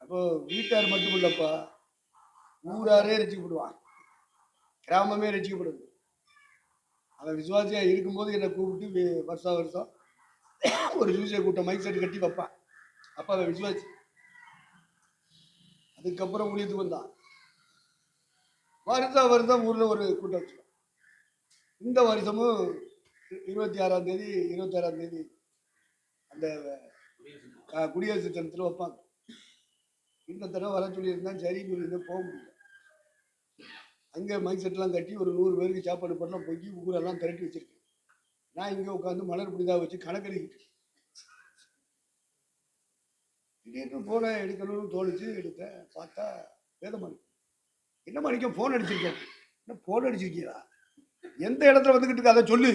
அப்போ வீட்டார் மட்டும் இல்லப்பா, ஊராரே ரசிக்கப்படுவான், கிராமமே ரசிக்கப்படுது. அவன் விசுவாசியா இருக்கும்போது என்னை கூப்பிட்டு வருஷம் வருஷம் ஒரு ஜூசிய கூட்டம் மைக் செட் கட்டி வைப்பான். அப்ப அவன் விசுவாசி. அதுக்கப்புறம் ஊழியத்துக்கு வந்தான். வருஷம் வருஷம் ஊர்ல ஒரு கூட்டம் வச்சுருவான். இந்த வருஷமும் 26ஆம் தேதி 26ஆம் தேதி அந்த குடியரசு தினத்தில் வைப்பாங்க. இந்த தடவை வர சொல்லியிருந்தான். சரி போக முடியல. அங்கே மைக் செட்லாம் கட்டி ஒரு 100 பேருக்கு சாப்பாடு பண்ணலாம் பொங்கி ஊரெல்லாம் திரட்டி வச்சிருக்கேன். நான் இங்கே உட்காந்து மலர் பிடிதா வச்சு கணக்கெடுக்கிட்டு திடீர்னு போனை எடுக்கணும்னு தோணுச்சு. எடுத்தேன். பார்த்தா வேதமாணிக்கம். என்ன மாணிக்கம் ஃபோன் அடிச்சிருக்கேன். என்ன ஃபோன் அடிச்சிருக்கீங்களா? எந்த இடத்துல வந்துக்கிட்டு இருக்க அதை சொல்லு.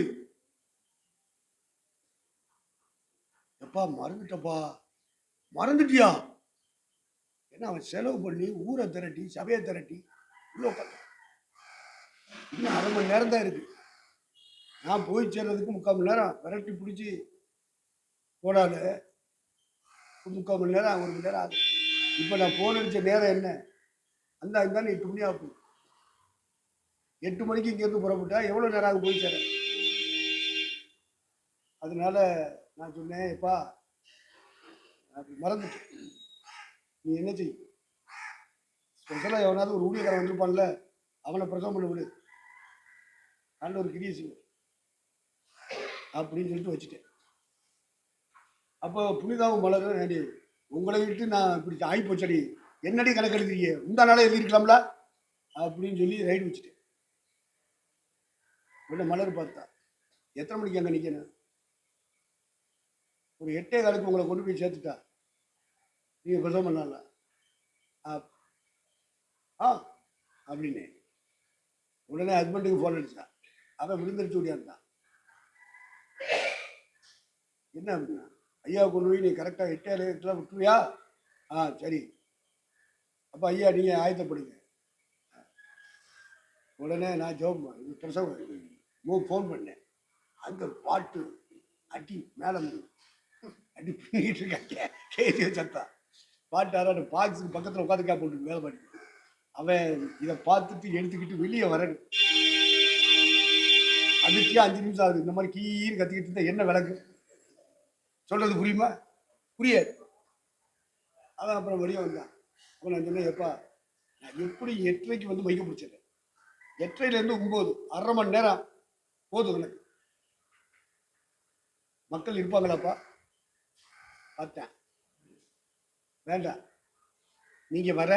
எப்பா மறந்துட்டப்பா. மறந்துட்டியா? ஏன்னா அவன் செலவு பண்ணி ஊரை திரட்டி சபையை திரட்டி உள்ள உட்காந்து இன்னும் 1/2 மணி நேரம் தான் இருக்கு. நான் போய் சேர்றதுக்கு 3/4 மணி நேரம். விரட்டி பிடிச்சி போடாத 3/4 மணி நேரம் 1 மணி நேரம் ஆகும். இப்போ நான் போன் அடித்த நேரம் என்ன? அந்த 8 மணி ஆகும். 8 மணிக்கு இங்கேருந்து புறப்பட்டா எவ்வளோ நேரம் ஆகும் போய் சேர? அதனால நான் சொன்னேன், எப்பா அப்படி மறந்துட்டேன். நீ என்ன செய்ய? ஸ்பெஷலாக எவனாவது ஒரு ஊழியக்காரன் வந்திருப்பான்ல, அவனை பிரசவம் பண்ண விடு. நல்ல ஒரு கிரியை செய்யும் அப்படின்னு சொல்லிட்டு வச்சுட்டேன். அப்போ புனிதாவும் மலர் உங்களை விட்டு நான் இப்படி ஆகி போச்சடி, என்னடி கணக்கு எழுதுறீங்க, முந்தானால எழுதிருக்கலாம்ல அப்படின்னு சொல்லி ரைடு வச்சுட்டேன். உடனே மலர் பார்த்தா, எத்தனை மணிக்கு அங்கே நிற்கணும்? ஒரு 8:15 உங்களை கொண்டு போய் சேர்த்துட்டா நீங்கள் பிரசவம் பண்ணல அப்படின்னு. உடனே ஹஸ்பண்டுக்கு ஃபோன் அடிச்சான். அவன் விழுந்துருச்சு ஓடியாந்தான். என்ன அப்படின்னா, ஐயா கொண்டு போய் நீ கரெக்டாக 8:15 விட்டுருவியா? சரி. அப்போ ஐயா நீங்கள் ஆயத்தப்படுங்க. உடனே நான் பிரசவம் ஃபோன் பண்ணேன். அங்கே பாட்டு அடி மேலே அடி பண்ணிட்டு இருக்காங்க. கேள்வி சத்தா பாட்டார பாக்ஸுக்கு பக்கத்தில் உட்காந்து போட்டு வேலை பண்ணி அவன் இதை பார்த்துட்டு எடுத்துக்கிட்டு வெளியே வரணும். அதுக்கே 5 நிமிஷம் ஆகுது. இந்த மாதிரி கீழ் கத்திக்கிட்டு இருந்தா என்ன விளக்கு சொல்றது புரியுமா? புரியாது. அவன் அப்புறம் வெளியே வந்தான். அப்போ நான் சொன்னேன், எப்பா நான் எப்படி 8:30 வந்து மைக்க பிடிச்சிடுறேன். 8:30லேருந்து 9 1/2 மணி நேரம் போதும் எனக்கு. மக்கள் இருப்பாங்களாப்பா? பார்த்தேன். வேண்டாம், நீங்க வர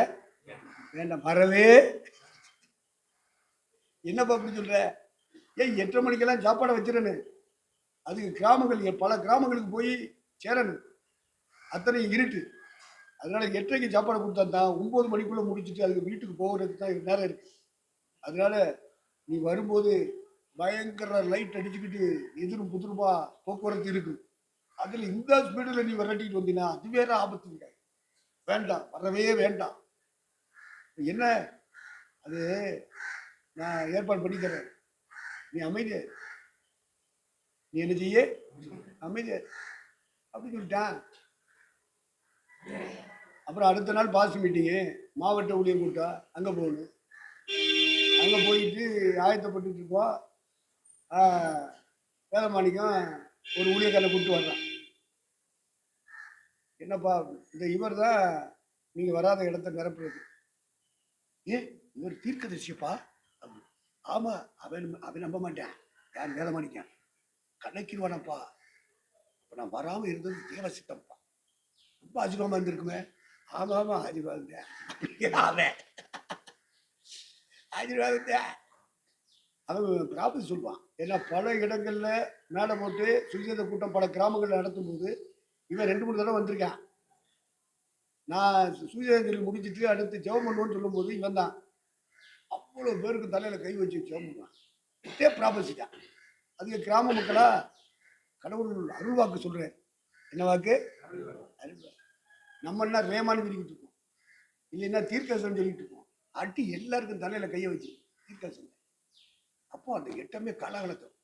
வேண்டாம். வரவே என்னப்பா அப்படி சொல்ற? ஏன் 8:30 மணிக்கெல்லாம் சாப்பாடை வச்சிடன்னு? அதுக்கு கிராமங்கள் பல கிராமங்களுக்கு போய் சேரணும். அத்தனை இருட்டு. அதனால 8:30க்கு சாப்பாடை கொடுத்தா தான் 9 மணிக்குள்ள முடிச்சுட்டு அதுக்கு வீட்டுக்கு போகிறதுக்கு தான் நேரம் இருக்கு. அதனால நீ வரும்போது பயங்கர லைட் அடிச்சுக்கிட்டு எதிரும் புதிருமா போக்குவரத்து இருக்கு. அதுல இந்த ஸ்பீடில் நீ விரட்டிட்டு வந்தீங்கன்னா அது வேற ஆபத்து இல்லை. வேண்டாம், வரவே வேண்டாம். என்ன அது நான் ஏற்பாடு பண்ணி தரேன். நீ அமைதியா, நீ என்ன செய்ய அமைதியா அப்படின்னு சொல்லிட்டான். அப்புறம் அடுத்த நாள் பாஸ் மீட்டிங்கு, மாவட்ட ஊழியர் கூட்டா அங்கே போகணும். அங்கே போயிட்டு ஆயத்தப்பட்டு இருப்போம். வேதமாணிக்கம் ஒரு ஊழியக்காரனை கூப்பிட்டு வர்றான். என்னப்பா இவர் தான் நீங்கள் வராத இடத்த நிரப்புறது. இவர் தீர்க்கதரிசிப்பா. ஆமா, அவன் அவன் நம்ப மாட்டான். யார் வேதமாணிக்கான் கணக்கிடுவானப்பா. இப்ப நான் வராம இருந்தது தேவ சித்தம்ப்பா. ரொம்ப ஆச்சரியமா இருந்திருக்குமே. ஆமா ஆமா ஆசீர்வாதம் அவன் ஆசீர்வாதம் அவன் ப்ராபதி சொல்லுவான். ஏன்னா பல இடங்கள்ல மேடை போட்டு சுவிசேஷ கூட்டம் பல கிராமங்களில் நடத்தும் போது இவன் 2-3 தடவை வந்திருக்கான். நான் சுவிசேஷத்தில் முடிச்சுட்டு அடுத்து ஜெபம் பண்ணுவோன்னு சொல்லும் போது இவன் தான் அவ்வளோ பேருக்கு தலையில கை வச்சு ஜெபம் பண்ணுவான். இதே ப்ராபசிட்டான். அதுக்கு கிராம மக்களா கடவுள் அருள்வாக்கு சொல்றேன். என்ன வாக்கு? அருள்வாக்கு. நம்ம என்ன ரேமான்னு சொல்லிக்கிட்டு இருக்கோம், இல்லைன்னா தீர்க்கதரிசனம் சொல்லிட்டு இருக்கோம். அட்டி எல்லாருக்கும் தலையில கையை வச்சு தீர்க்கதரிசனம். அப்போ அந்த எட்டமே கலகலத்தம்.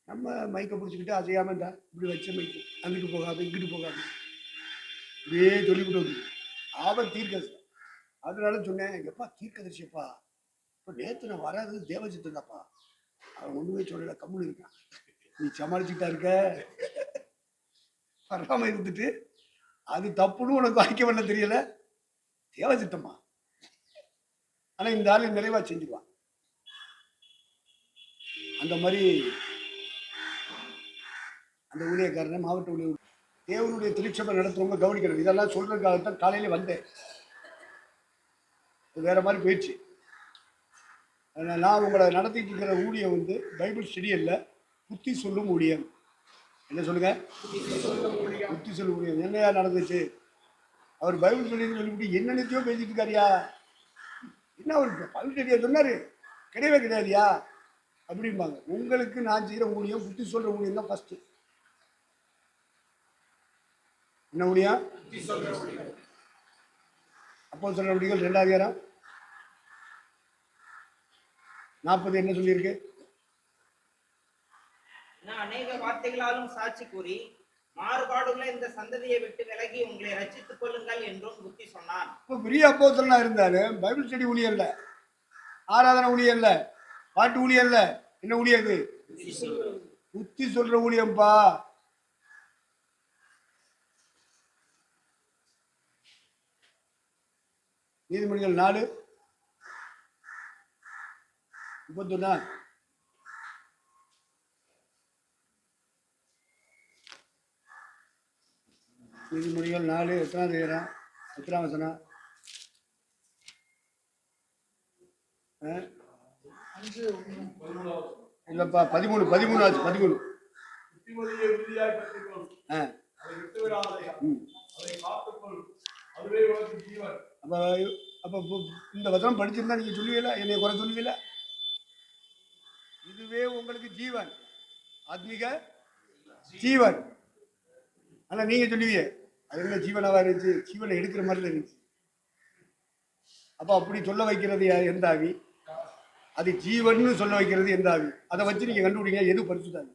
நம்ம மைக்கை பிடிச்சிக்கிட்டு அசையாம இருந்தா இப்படி வச்ச மைக்கு அங்கிட்டு போகாது இங்கிட்டு போகாது இப்படியே சொல்லிக்கிட்டு வந்து அவன் தீர்க்கதரிசி. அதனால சொன்னேன், எப்பா தீர்க்கதரிசியப்பா, இப்போ நேற்று நான் வராது தேவசித்தம் தான்ப்பா. அவன் ஒண்ணுமே சொல்லல, கம்முன்னு இருக்கான். நீ சமாளிச்சுக்கிட்டா இருக்க, வராம இருந்துட்டு அது தப்புன்னு உனக்கு வாய்க்க பண்ண தெரியல, தேவசித்தம்மா. ஆனா இந்த ஆளு நிறைவா செஞ்சுக்குவான். அந்த மாதிரி அந்த ஊழியக்காரனை மாவட்ட ஊழியர் தேவனுடைய திருச்சபை நடத்துறவங்க கவனிக்கணும். இதெல்லாம் சொல்றதுக்காகத்தான் காலையில வந்தேன். வேற மாதிரி போயிடுச்சு. நான் உங்களை நடத்திட்டு இருக்கிற ஊழியம் வந்து பைபிள் ஸ்டடி இல்லை, புத்தி சொல்லும் ஊழியம். என்ன சொல்லுங்க? புத்தி சொல்லும் ஊழியம். என்னையா நடந்துச்சு? அவர் பைபிள் ஸ்டடின்னு சொல்லிவிட்டு என்னென்னத்தையோ பேசிட்டு இருக்காரியா. என்ன அவர் பைபிள் ஸ்டடியா சொன்னாரு? கிடையவே கிடையாதுயா அப்படிம்பாங்க. உங்களுக்கு நான் செய்கிற ஊழியம் புத்தி சொல்ற ஊழியம் தான் ஃபர்ஸ்ட். என்ன ஊழியம்? அப்போ சொல்ற ஊழியர்கள் 2 அதிகாரம் 40 என்ன சொல்லியிருக்கு? நான் அநேக வார்த்தைகளாலும் சாட்சி கூறி மாறுபாடுள்ள இந்த சந்ததியை விட்டு விலகி உங்களை ரட்சித்துக் கொள்ளுங்கள் என்றும் புத்தி சொன்னான். இப்போ பெரிய அப்போஸ்தலனா இருந்தாரு, பைபிள் ஸ்டடி ஊழியம் இல்ல, ஆராதனை ஊழியம் இல்ல, பாட்டு ஊழியம் இல்ல, என்ன ஊழியம் இது? புத்தி சொல்ற ஊழியம்பா. நீதிமொழிகள் 4:31. நீதிமொழிகள் 4 எத்தனாவது அதிகாரம் எத்தனாம் வசனம்? இல்லப்பா 13 ஆச்சு. 13. அப்ப இந்த வசனம் படிச்சிருந்தா நீங்க சொல்லுவீங்களா? என்னை குறை சொல்லுவீங்களா? இதுவே உங்களுக்கு ஜீவன், ஆத்மீக ஜீவன். ஆனா நீங்க சொல்லுவீங்க அது என்ன ஜீவனாவா இருந்துச்சு, ஜீவனை எடுக்கிற மாதிரி இருந்துச்சு. அப்ப அப்படி சொல்ல வைக்கிறது எந்த ஆவி? அது ஜீவன் சொல்ல வைக்கிறது எந்த ஆவி? அதை வச்சு நீங்க கண்டுபிடிங்க எது பரிசுத்தாவி.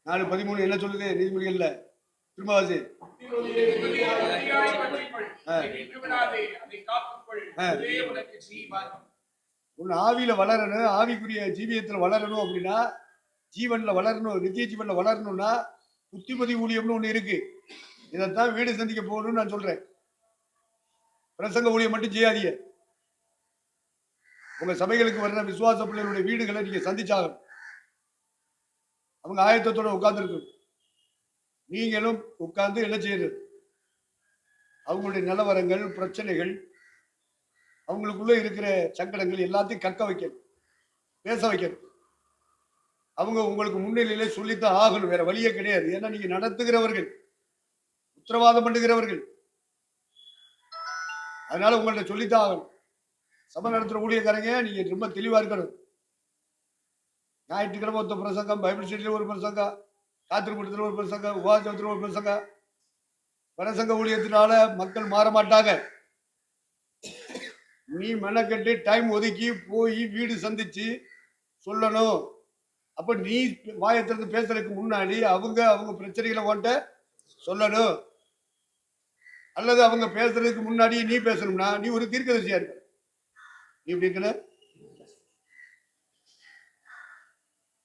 4:13 என்ன சொல்லுது நீதிமொழிகள்ல? திரும்ப வாசி. ஒன்னு ஆவியில வளரணும், ஆவிக்குரிய ஜீவியத்துல வளரணும். அப்படின்னா ஜீவன்ல வளரணும், நித்திய ஜீவன்ல வளரணும்னா புத்திமதி ஊழியம்னு ஒண்ணு இருக்கு. இதைத்தான் வீடு சந்திக்க போகணும்னு நான் சொல்றேன். பிரசங்க ஊழியம் மட்டும் செய்யாதீங்க. உங்க சபைகளுக்கு வர்ற விசுவாச பிள்ளைகளுடைய வீடுகளை நீங்க சந்திச்சாகணும். அவங்க ஆயத்தத்தோட உட்கார்ந்து இருக்கணும். நீங்களும் உட்கார்ந்து என்ன செய்யறது? அவங்களுடைய நிலவரங்கள், பிரச்சனைகள், அவங்களுக்குள்ள இருக்கிற சங்கடங்கள் எல்லாத்தையும் கற்க வைக்கணும், பேச வைக்கணும். அவங்க உங்களுக்கு முன்னிலையிலே சொல்லித்தான் ஆகணும், வேற வழியே கிடையாது. ஏன்னா நீங்க நடத்துகிறவர்கள், உத்தரவாதம் பண்ணுகிறவர்கள். அதனால உங்கள்ட்ட சொல்லித்தான் ஆகணும். சபை நடத்துற ஊழியக்காரங்க நீங்க ரொம்ப தெளிவா இருக்கணும். ஞாயிற்றுக்கிழமை ஒருத்த பிரசங்கம், பைபிள் ஸ்டடியில ஒரு பிரசங்கம், காத்திருக்கூட்டத்தில் ஒரு பிரசங்கம், உபாசத்தில் ஒரு பிரசங்கம். பிரசங்க ஊழியத்தினால மக்கள் மாற மாட்டாங்க. நீ மெனக்கட்டு டைம் ஒதுக்கி போய் வீடு சந்திச்சு சொல்லணும். அப்ப நீ வாயத்திலிருந்து பேசுறதுக்கு முன்னாடி அவங்க பிரச்சனைகளை கொண்ட சொல்லணும். அல்லது அவங்க பேசுறதுக்கு முன்னாடி நீ பேசணும்னா நீ ஒரு தீர்க்கதரிசியா இருக்க. நீ இப்படி இருக்கல,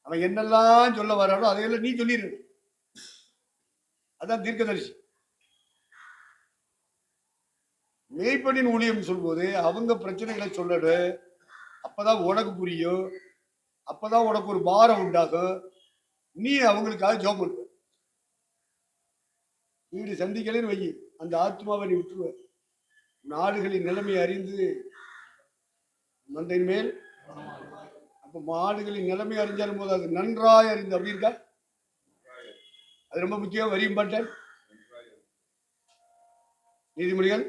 அவன் என்னெல்லாம் சொல்ல வரானோ அதையெல்லாம் நீ சொல்லிடு. அதான் தீர்க்கதரிசி. மேய்ப்பனின் ஊழியம் சொல்லும்போது அவங்க பிரச்சனைகளை சொல்லடு, அப்பதான் உனக்கு புரியும், அப்பதான் உனக்கு ஒரு பாரம் உண்டாகும், நீ அவங்களுக்காக ஜெபம் பண்ணுவ. வீடு சந்திக்கலன்னு வை, அந்த ஆத்மாவை நீ விட்டுருவ. நாடுகளின் நிலைமை அறிந்து மந்தையின் மேல். அப்ப மாடுகளின் நிலைமை அறிஞ்சாலும் போது அது நன்றாய் அறிந்து அப்படி இருக்கா? அது ரொம்ப முக்கியம். வரியும் பாட்டேன் நீதிமொழிகள்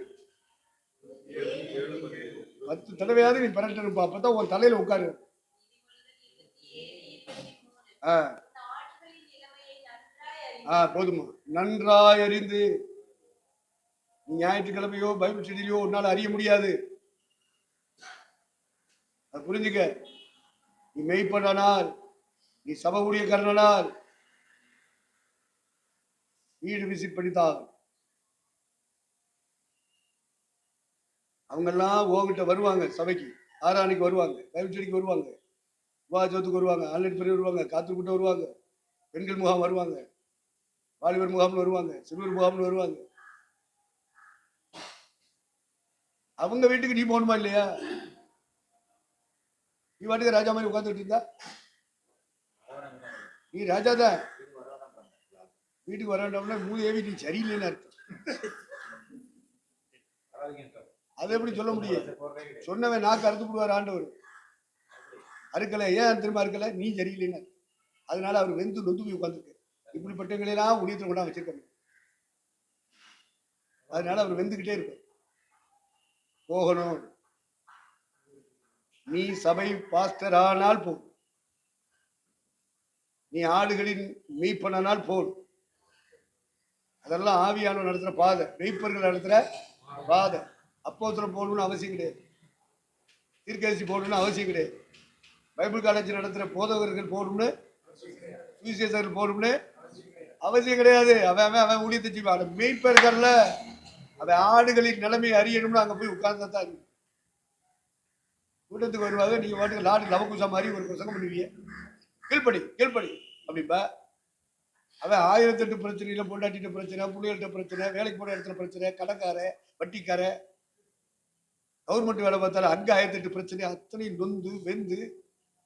10 தடவையாவது நீ பரட்டணுப்பா, அப்பதான் உன் தலையில உட்காரு. போதுமா? நன்றாய் அறிந்து. நீ ஞாயிற்றுக்கிழமையோ பைபிள் ஸ்டடியிலையோ உன்னால அறிய முடியாது. அது புரிஞ்சுக்க. நீ மெய்ப்பனானால், நீ சபை ஊழியக்காரனால் வீடு விசிட் பண்ணித்தான். அவங்கெல்லாம் உங்ககிட்ட வருவாங்க, சபைக்கு ஆராதனைக்கு வருவாங்க, பைபிள் ஸ்டடிக்கு வருவாங்க, உபவாசத்துக்கு வருவாங்க, ஆன்லைன் பிரிவு வருவாங்க, காத்துக்கிட்ட வருவாங்க, பெண்கள் முகாம் வருவாங்க, வாலிபர் முகாம்னு வருவாங்க, சிறுவர் முகாம்னு வருவாங்க. அவங்க வீட்டுக்கு நீ போகணுமா இல்லையா? நீ வாட்டுக்கு ராஜா மாதிரி உட்காந்துட்டு இருந்தா நீ ராஜா தான். வீட்டுக்கு வரவேண்டாம்னா மூதேவி நீ சரியில்லைன்னு அர்த்தம். அதை எப்படி சொல்ல முடியும்? சொன்னவன் நாக்கு அறுத்து விடுவார் ஆண்டவர். அறுக்கலை. ஏன் திரும்ப அறுக்கலை? நீ சரியில்லைன்னு. அதனால அவர் வெந்து நொந்து போய் உட்காந்துருக்கு. இப்படிப்பட்டவங்களெல்லாம் ஊழியத்தில் கொண்டா வச்சிருக்காங்க. அதனால அவர் வெந்துகிட்டே இருப்பார். போகணும். நீ சபை பாஸ்டர் ஆனால் போ, நீ ஆடுகளின் மெய்ப்பனால் போ. அதெல்லாம் ஆவியானவர் நடத்துற பாதை, மெய்ப்பர்கள் நடத்துற பாதை. அப்போஸ்தலர் போகணும்னு அவசியம் கிடையாது, தீர்க்கதரிசி போகணும்னு அவசியம் கிடையாது, பைபிள் காலேஜ் நடத்துற போதகர்கள் போகணும்னு, சுவிசேஷர்கள் போகணும்னு அவசியம் கிடையாது. அவன் ஊழியத்தை செய்வான். மெய்ப்பர்கள்ல அவன் ஆடுகளின் நிலைமை அறியணும்னு அங்க போய் உட்கார்ந்தா தான். கூட்டத்துக்கு வருவாங்க, நீங்க வாட்டுக்கு லாடு லவகுசா மாதிரி ஒரு பிரசங்கம் பண்ணுவீங்க. கீழ்படி கீழ்படி அப்படிப்பா. அவன் 1008 பிரச்சனையில, பொண்டாட்டிட்ட பிரச்சனை, பிள்ளைகள்கிட்ட பிரச்சனை, வேலைக்கு போன இடத்துல பிரச்சனை, கடற்கார வட்டிக்கார, கவர்மெண்ட் வேலை பார்த்தாலும் அங்க 1008 பிரச்சனை, அத்தனையும் நொந்து வெந்து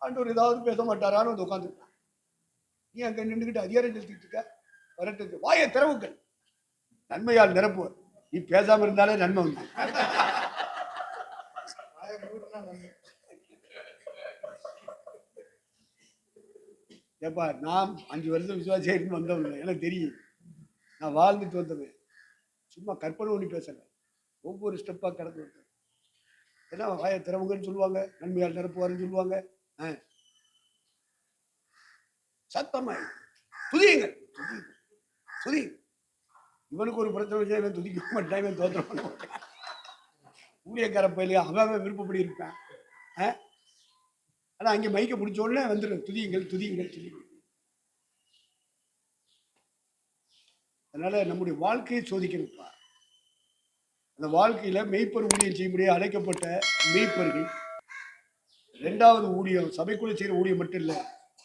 ஆண்டவர் ஏதாவது பேச மாட்டாரான்னு வந்து உட்காந்துருக்கான். நீ அங்க நின்றுக்கிட்டு அதிகாரம் செலுத்திட்டு இருக்க. வரட்டு வாயை திறவுங்கள், நன்மையால் நிரப்புவார். நீ பேசாம இருந்தாலே நன்மை வந்து. ஏப்பா, நான் 5 வருஷம் விசுவாசியாயிருந்து வந்தவங்க, எனக்கு தெரியும். நான் வாழ்ந்துட்டு வந்தவன். சும்மா கற்பனை பண்ணி பேசுறேன். ஒவ்வொரு ஸ்டெப்பா கடந்து வந்தேன். ஏன்னா வாயை திறவுங்கன்னு சொல்லுவாங்க, நன்மையால் நிரப்புவாருன்னு சொல்லுவாங்க. சத்தமாய் துதியுங்கள், துதி. இவனுக்கு ஒரு பிரச்சனை வச்சா இவன் துதிக்க மாட்டான், இவன் தோற்றம் பண்ண மாட்டான். ஊழியக்கார பயிலையா அவன் விருப்பப்படி இருப்பான். ஆனா அங்கே மைக்க பிடிச்ச உடனே வந்துடும், துதியுங்கள் துதியுங்கள் துதியுங்கள். அதனால நம்முடைய வாழ்க்கையை சோதிக்கணும்ப்பா. அந்த வாழ்க்கையில மெய்ப்பர் ஊழியம் செய்ய முடிய அழைக்கப்பட்ட மெய்ப்பர்கள் 2வது ஊழியம் சபைக்குள்ள செய்யற ஊழியம் மட்டும் இல்ல,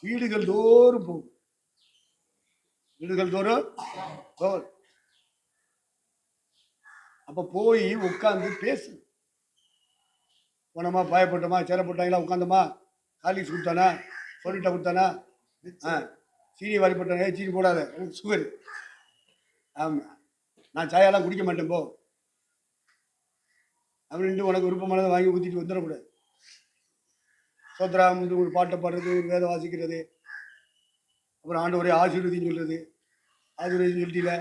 வீடுகள் தோறும் போகும். வீடுகள் தோறும் போகும். அப்ப போய் உட்கார்ந்து பேசு. போனோமா, பாயப்பட்டோமா, சேரப்பட்டாங்களா, உட்காந்தோமா, காலிஸ் கொடுத்தானா, சொல்லிட்டா கொடுத்தானா, சீனி வாரிப்பட்டானே, சீனி போடாத, எனக்கு சுகர். ஆமா, நான் சாயெல்லாம் குடிக்க மாட்டேன் போ அப்படின்ட்டு உனக்கு விருப்பமானதை வாங்கி ஊற்றிட்டு வந்துடக்கூடாது. சோத்ராம் ஒரு பாட்டை பாடுறது, ஒரு வேதை வாசிக்கிறது, அப்புறம் ஆண்டவரே ஆசீர்வதின்னு சொல்றது. ஆசீர்வதின்னு சொல்லிட்டீல,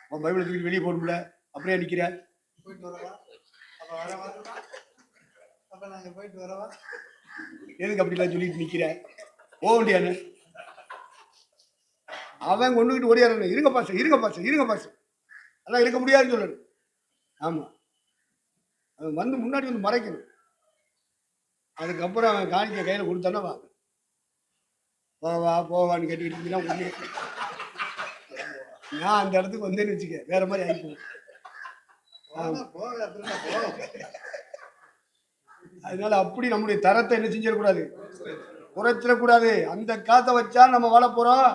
உன் பைபிளை தூக்கிட்டு வெளியே போகணும்ல, அப்படியே நிற்கிற. போயிட்டு வரவா, அப்போ வரவா, அப்போ நாங்கள் போயிட்டு வரவா, எதுக்கு அப்படிலாம் சொல்லிட்டு நிற்கிற? போக வேண்டியானு. அவன் கொண்டுகிட்டு ஓடியாரணும். இருங்க பாச, இருங்க பாச, இருங்க பாச, அதெல்லாம் இருக்க முடியாதுன்னு சொல்லணும். ஆமாம், அவன் வந்து முன்னாடி வந்து மறைக்கணும். அதுக்கப்புறம் அவன் காணிக்க கையில் கொடுத்தானா வா, போவா போவான்னு கேட்டுக்கிட்டு இருந்தீங்கன்னா நான் அந்த இடத்துக்கு வந்தேன்னு வச்சுக்க, வேற மாதிரி ஆகிப்போம். அதனால அப்படி நம்முடைய தரத்தை என்ன செஞ்சிடக்கூடாது, குறைச்சிடக்கூடாது. அந்த காசை வச்சா நம்ம வாழ போறோம்.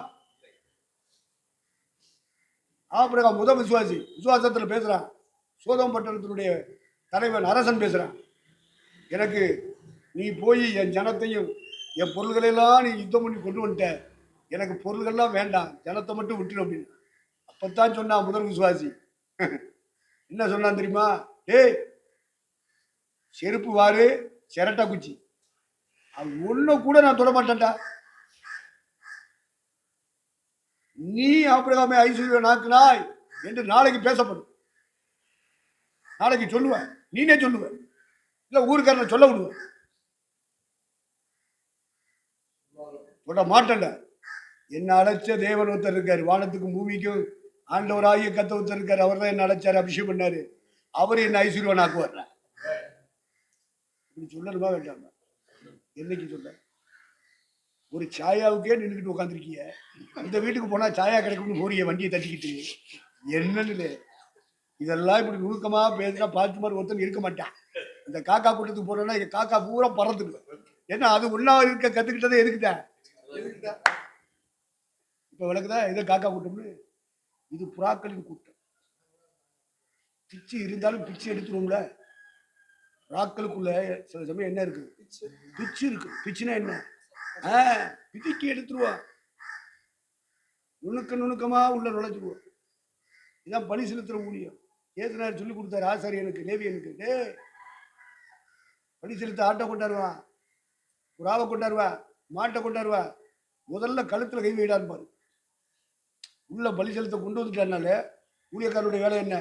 ஆபிரகாம் விசுவாசி, விசுவாசத்துல பேசுறான். சோதோம் பட்டணத்தினுடைய தலைவன் அரசன் பேசுறான். எனக்கு நீ போய் என் ஜனத்தையும் என் பொருள்களெல்லாம் நீ யுத்தம் பண்ணி கொண்டு வந்துட்ட, எனக்கு பொருள்கள்லாம் வேண்டாம், ஜனத்தை மட்டும் விட்டுரு அப்படின்னு. அப்பத்தான் சொன்னான் முதல் விசுவாசி. என்ன சொன்னான் தெரியுமா? டேய், செருப்பு வாரு, சிரட்டா குச்சி, அது ஒண்ணு கூட நான் தொட மாட்டேன்டா. நீ ஆபிரகாமை ஐஸ்வர்யம் நாக்குனாய் என்று நாளைக்கு பேசப்படும். நாளைக்கு சொல்லுவேன், நீனே சொல்லுவேன், இல்ல ஊருக்காரனை சொல்ல விடுவேன். சொல்ல மாட்டேன்ட. என்ன அழைச்ச தேவன் ஒருத்தர் இருக்காரு, வானத்துக்கும் பூமிக்கும் ஆண்டவராகிய கத்த ஒருத்தர் இருக்காரு. அவர் தான் என்ன அழைச்சாரு, அபிஷேகம் பண்ணாரு. அவர் என்ன ஐஸ்வர்யம் ஆக்குவார். இப்படி சொல்லணுமா வேண்டாம்? என்னைக்கு சொல்ல? ஒரு சாயாவுக்கே நின்றுக்கிட்டு உட்காந்துருக்கீங்க, இந்த வீட்டுக்கு போனா சாயா கிடைக்கும்னு போறிய வண்டியை தட்டிக்கிட்டு. என்னன்னு இதெல்லாம் இப்படி நுணுக்கமா பேசினா பார்த்து மாதிரி ஒருத்தன் இருக்க மாட்டான். இந்த காக்கா கூட்டத்துக்கு போனோம்னா காக்கா பூரா பறந்துடுவேன். ஏன்னா அது ஒன்னா இருக்க கத்துக்கிட்டதே எதுக்குதான். இப்ப விளக்குதா இதை காக்கா கூட்டம்னு? இது புறாக்களின் கூட்டம். பிச்சு இருந்தாலும் பிச்சு எடுத்துருவோம்ல. புறாக்களுக்குள்ள சில சமயம் என்ன இருக்கு, பிச்சு இருக்கு. பிச்சுனா என்ன? பிதிக்கி எடுத்துருவான், நுணுக்கமா உள்ள நுழைச்சிருவான். இதான் பலி செலுத்துற ஊழியம். ஏசுனார் சொல்லி கொடுத்தாரு ஆசாரியனுக்கு, லேவியனுக்கு. டே, பலி செலுத்த ஆட்டை கொண்டாருவான், புறாவை கொண்டாருவா, மாட்டை கொண்டாருவா, முதல்ல கழுத்துல கை வைடான்னு பாரு. உள்ள பலி செலுத்த கொண்டு வந்துட்டாருனால ஊழியக்காரனுடைய வேலை என்ன?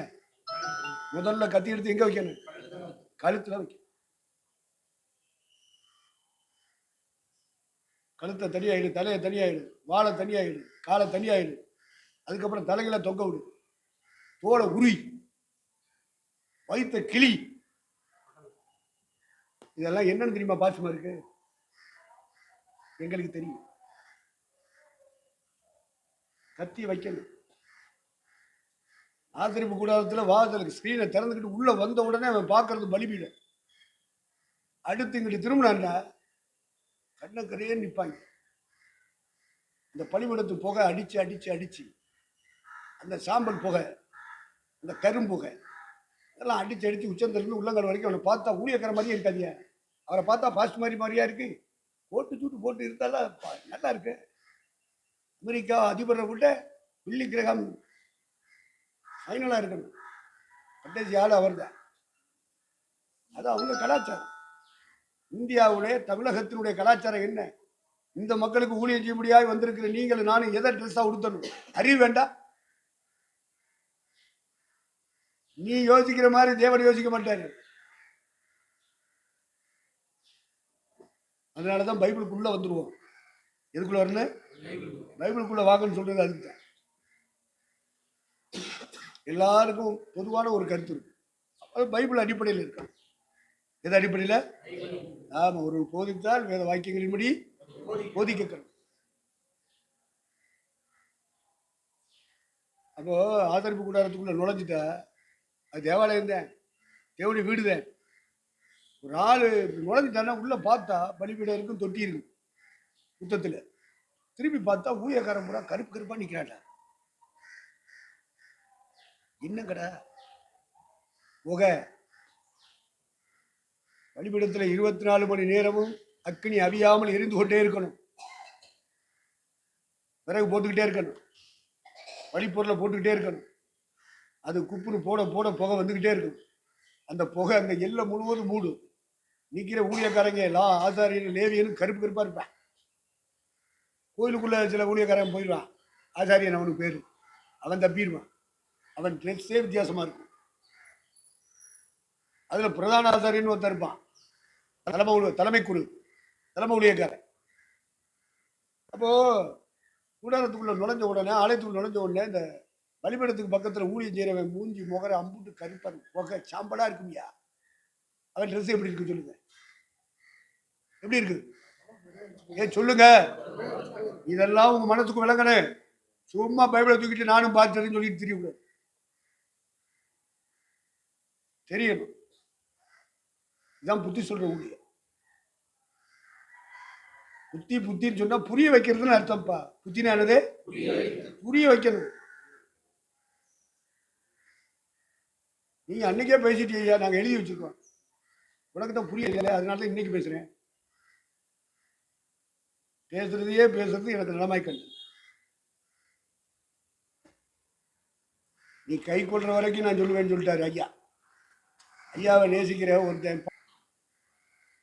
முதல்ல கத்தி எடுத்து எங்க வைக்கணும்? கழுத்துல வைக்கணும். கழுத்தை தனியாயிடு, தலையை தனியாயிடு, வாழை தனியாயிடு, காலை தனியாயிடு. அதுக்கப்புறம் தலைகளை தொங்க விடு, தோலை உரி, வயிற்ற கிளி. இதெல்லாம் என்னன்னு தெரியுமா? பாசமா இருக்கு, எங்களுக்கு தெரியும். கத்தி வைக்கணும். ஆசிரியப்பு கூடாரத்துல வாசலுக்கு ஸ்கிரீனை திறந்துக்கிட்டு உள்ள வந்த உடனே அவன் பார்க்கறது பலிபீடம். அடுத்து இங்கிட்டு திரும்பினான்டா கண்ணக்கரையே நிற்பாங்க. இந்த பலிபீடத்து புகை அடிச்சு அடிச்சு அடிச்சு, அந்த சாம்பல் புகை, அந்த கரும்புகை இதெல்லாம் அடிச்சு அடிச்சு உச்சந்திலிருந்து உள்ளங்கால் வரைக்கும் அவனை பார்த்தா ஊழியக்கார மாதிரியே இருக்காதியா. அவரை பார்த்தா பாஸ்ட் மாதிரியா இருக்கு. போட்டு சூட்டு போட்டு இருந்தாலும் நல்லா இருக்கு. அமெரிக்கா அதிபரை விட்ட பில்லி கிரகம் ஃபைனலா இருக்கணும். கடைசி ஆள் அவர் தான். அது அவங்க கலாச்சாரம். இந்தியாவுடைய தமிழகத்தினுடைய கலாச்சாரம் என்ன? இந்த மக்களுக்கு ஊழியம் செய்ய முடியாது வந்திருக்கிற நீங்கள் நானும் எதை ட்ரெஸ்ஸா உடுத்தணும்? அறிவு வேண்டாம். நீ யோசிக்கிற மாதிரி தேவன் யோசிக்க மாட்டாரு. அதனாலதான் பைபிளுக்குள்ள வந்துருவோம். எதுக்குள்ள வரணும்? பைபிளுக்குள்ள வாங்கன்னு சொல்றது அதுக்கு தான். எல்லாருக்கும் பொதுவான ஒரு கருத்து இருக்கு. அது பைபிள் அடிப்படையில் இருக்கு. எது அடிப்படையில்? ஆமா, ஒரு போதித்தால் வேத வாக்கியங்களின்படி போதிக்கணும். அப்போ ஆதரிப்பு கூடாரத்துக்குள்ள நுழைஞ்சிட்டா அது தேவாலயம் தான், தேவனுடைய வீடு தான். ஒரு ஆள் நுழைஞ்சிட்டான்னா உள்ள பார்த்தா பலிபீடம் இருக்கும், தொட்டி இருக்கும் யுத்தத்துல. திரும்பி பார்த்தா ஊழியக்காரன் பூரா கருப்பு கருப்பா நிக்கிறாடா. என்ன கடா புகை. பலிபீடத்துல 24 மணி நேரமும் அக்னி அவியாமல் எரிந்து கொண்டே இருக்கணும். விறகு போட்டுக்கிட்டே இருக்கணும், வழிப்பொருளை போட்டுக்கிட்டே இருக்கணும். அது குப்புன்னு போட போட புகை வந்துக்கிட்டே இருக்கும். அந்த புகை அந்த எல்லை முழுவதும் மூடும். நிற்கிற ஊழியக்காரங்க எல்லாம் ஆசாரியன் லேவியனும் கருப்பு கருப்பா இருப்பான். கோயிலுக்குள்ள சில ஊழியக்காரன் போயிடுவான், ஆசாரியன் அவனுக்கு பேரு, அவன் தப்பிடுவான். அவன் ட்ரெஸ்ஸே வித்தியாசமா இருக்கும். அதுல பிரதான ஆசாரியன் ஒருத்தர் இருப்பான், தலைமைக்குழு தலைமை ஊழியக்காரன். அப்போ கூடாரத்துக்குள்ள நுழைஞ்ச உடனே, ஆலயத்துக்குள்ள நுழைஞ்ச உடனே இந்த பலிபீடத்துக்கு பக்கத்துல ஊழியம் செய்யறவன் மூஞ்சி முகர அம்புட்டு கருப்பா புகை சாம்பலா இருக்கும்யா. அவன் ட்ரெஸ் எப்படி இருக்கு சொல்லுங்க? எப்படி இருக்குது? சொல்லுங்க. இதெல்லாம் உங்க மனசுக்கு விளங்கணும். சும்மா பைபிளை தூக்கிட்டு நானும் பார்த்தேன்னு சொல்லிட்டு தெரியக்கூடாது. தெரியணும். இதான் புத்தி சொல்ற ஊழியம். புத்தி புத்தின்னு சொன்னா புரிய வைக்கிறதுன்னு அர்த்தம்ப்பா. புத்தினானது புரிய வைக்கணும். நீங்க அன்னைக்கே பேசிட்டீங்க ஐயா, நாங்க எழுதி வச்சிருக்கோம். உனக்கு தான் புரியல, அதனால தான் இன்னைக்கு பேசுறேன். பேசுறது எனக்கு நலமாய் கண்டு. நீ கை கொள்ற வரைக்கும் நான் சொல்லுவேன்னு சொல்லிட்டாரு ஐயா. ஐயாவை நேசிக்கிற ஒருத்தன்,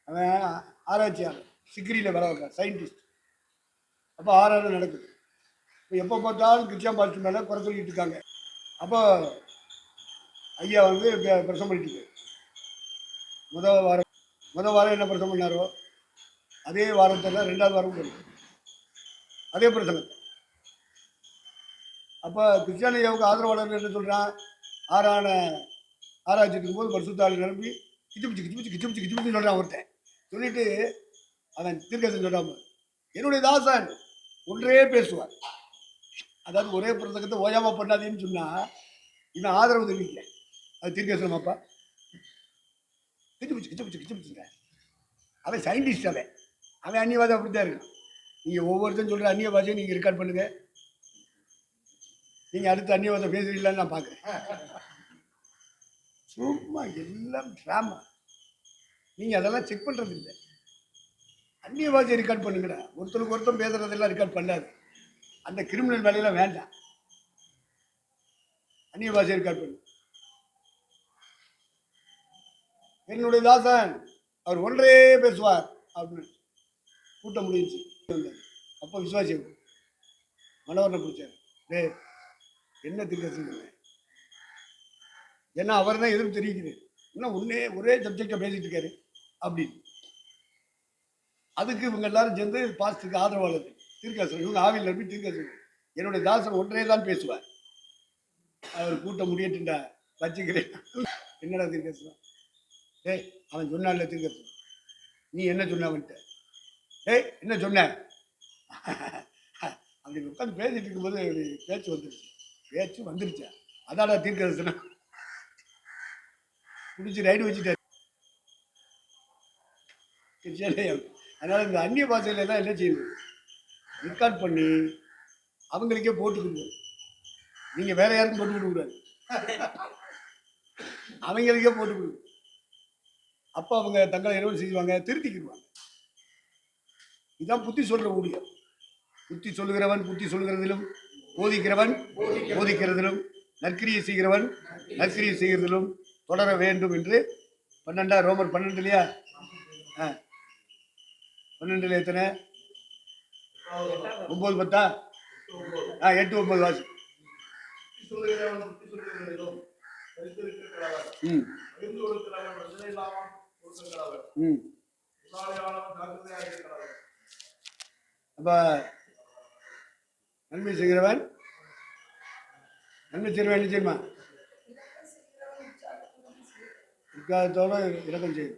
அவன் ஆராய்ச்சியாளர், சிக்ரியில் வேலை வைக்கிறான், சயின்டிஸ்ட். அப்போ ஆராய்ச்சி நடக்குது. இப்போ எப்போ பார்த்தாலும் கிறிஸ்டியன் பாஸ்டர் மேலே குறை சொல்லிட்டு இருக்காங்க. அப்போ ஐயா வந்து பிரசவம் பண்ணிட்டு இருக்காரு. முதல் வாரம் என்ன பிரசவம் பண்ணாரோ அதே வாரத்தில் 2வது வாரம் போயிருக்கு அதே பிரசங்கத்தை. அப்போ கிறிஸ்டியன் ஐயாவுக்கு ஆதரவாளர்கள் என்ன சொல்கிறான், ஆராய்ச்சி இருக்கும்போது பரிசுத்தாளி நிரம்பி கிச்சு சொல்கிறான் ஒருத்தன். சொல்லிட்டு அவன் தீர்க்கதரிசனம் சொல்லாம, என்னுடைய தாசன் ஒன்றே பேசுவார். அதாவது ஒரே பிரசங்கத்தை ஓயாம பண்ணாதேன்னு சொன்னா இவன் ஆதரவு தெரிவிக்க, அது தீர்க்கதரிசனமாப்பா. கிச்சு அவன் சயின்டிஸ்ட், அவன் அந்நியவாதம் அப்படித்தான் இருக்கான். நீங்க ஒவ்வொருத்தரும் சொல்ற அந்நிய பாஷையை நீங்க ரெக்கார்ட் பண்ணுங்க. நீங்க அடுத்து அந்நியவாதம் பேசுறீங்களான்னு நான் பாக்குறேன். சும்மா எல்லாம் டிராமா. நீங்க அதெல்லாம் செக் பண்றது இல்லை. அந்நிய பாஷையை ரெக்கார்ட் பண்ணுங்கடா. ஒருத்தருக்கு ஒருத்தர் பேசுறதெல்லாம் ரெக்கார்ட் பண்ணாது. அந்த கிரிமினல் வேலையெல்லாம் வேண்டாம். அந்நிய பாஷையை ரெக்கார்ட் பண்ணு. என்னுடைய தாசன் அவர் ஒன்றே பேசுவார் அப்படின்னு கூட்டம் முடிஞ்சு. அப்போ விசுவாசி மனோவரனை பிடிச்சார். டே என்ன திங்க, ஏன்னா அவர் தான் எதிர்ப்பு தெரிவிக்குது, இன்னும் ஒரே சப்ஜெக்டை பேசிட்டு இருக்காரு அப்படின்னு. அதுக்கு இவங்க எல்லாரும் சேர்ந்து பாஸ்டருக்கு ஆதரவாளர் தீர்க்கதரிசனம், இவங்க ஆவியில் நிரப்பி தீர்க்கதரிசனம், என்னுடைய தாசன் ஒன்றே தான் பேசுவார். அவர் கூட்டம் முடியட்டுண்டா வச்சுக்கிறேன். என்னடா தீர்க்கதரிசனம்? டேய் அவன் சொன்னான்ல தீர்க்கதரிசனம், நீ என்ன சொன்ன அவன்கிட்ட? டேய் என்ன சொன்ன அப்படின்னு உட்காந்து பேசிட்டு இருக்கும்போது பேச்சு வந்துருச்சா, அதாடா தீர்க்கதரிசனம். பிடிச்சி ரைடு வச்சுட்டாரு. அதனால இந்த அந்நிய பாஷையில எல்லாம் என்ன செய்யணும், ரெக்கார்ட் பண்ணி அவங்களுக்கே போட்டு கொடுக்கணும். நீங்க வேற யாருக்கும் போட்டு கொடுக்கூடாது, அவங்களுக்கே போட்டு கொடுக்கணும். அப்போ அவங்க தங்களை இரவு செய்வாங்க, திருத்திக்கிடுவாங்க. இதுதான் புத்தி சொல்ற ஊழியம். புத்தி சொல்லுகிறவன் புத்தி சொல்லுகிறதிலும், போதிக்கிறவன் போதிக்கிறதிலும், நற்கிரியை செய்கிறவன் நற்கிரியை செய்கிறதிலும் தொடர வேண்டும் என்று 12 ரோமர் 12 இல்லையா? 12 எத்தனை? 9 10 8 9 வாசி. அப்ப நன்மை செய்கிறவன் என்ன செய்யுமா? இக்காலத்தோட இலக்கம் செய்யும்.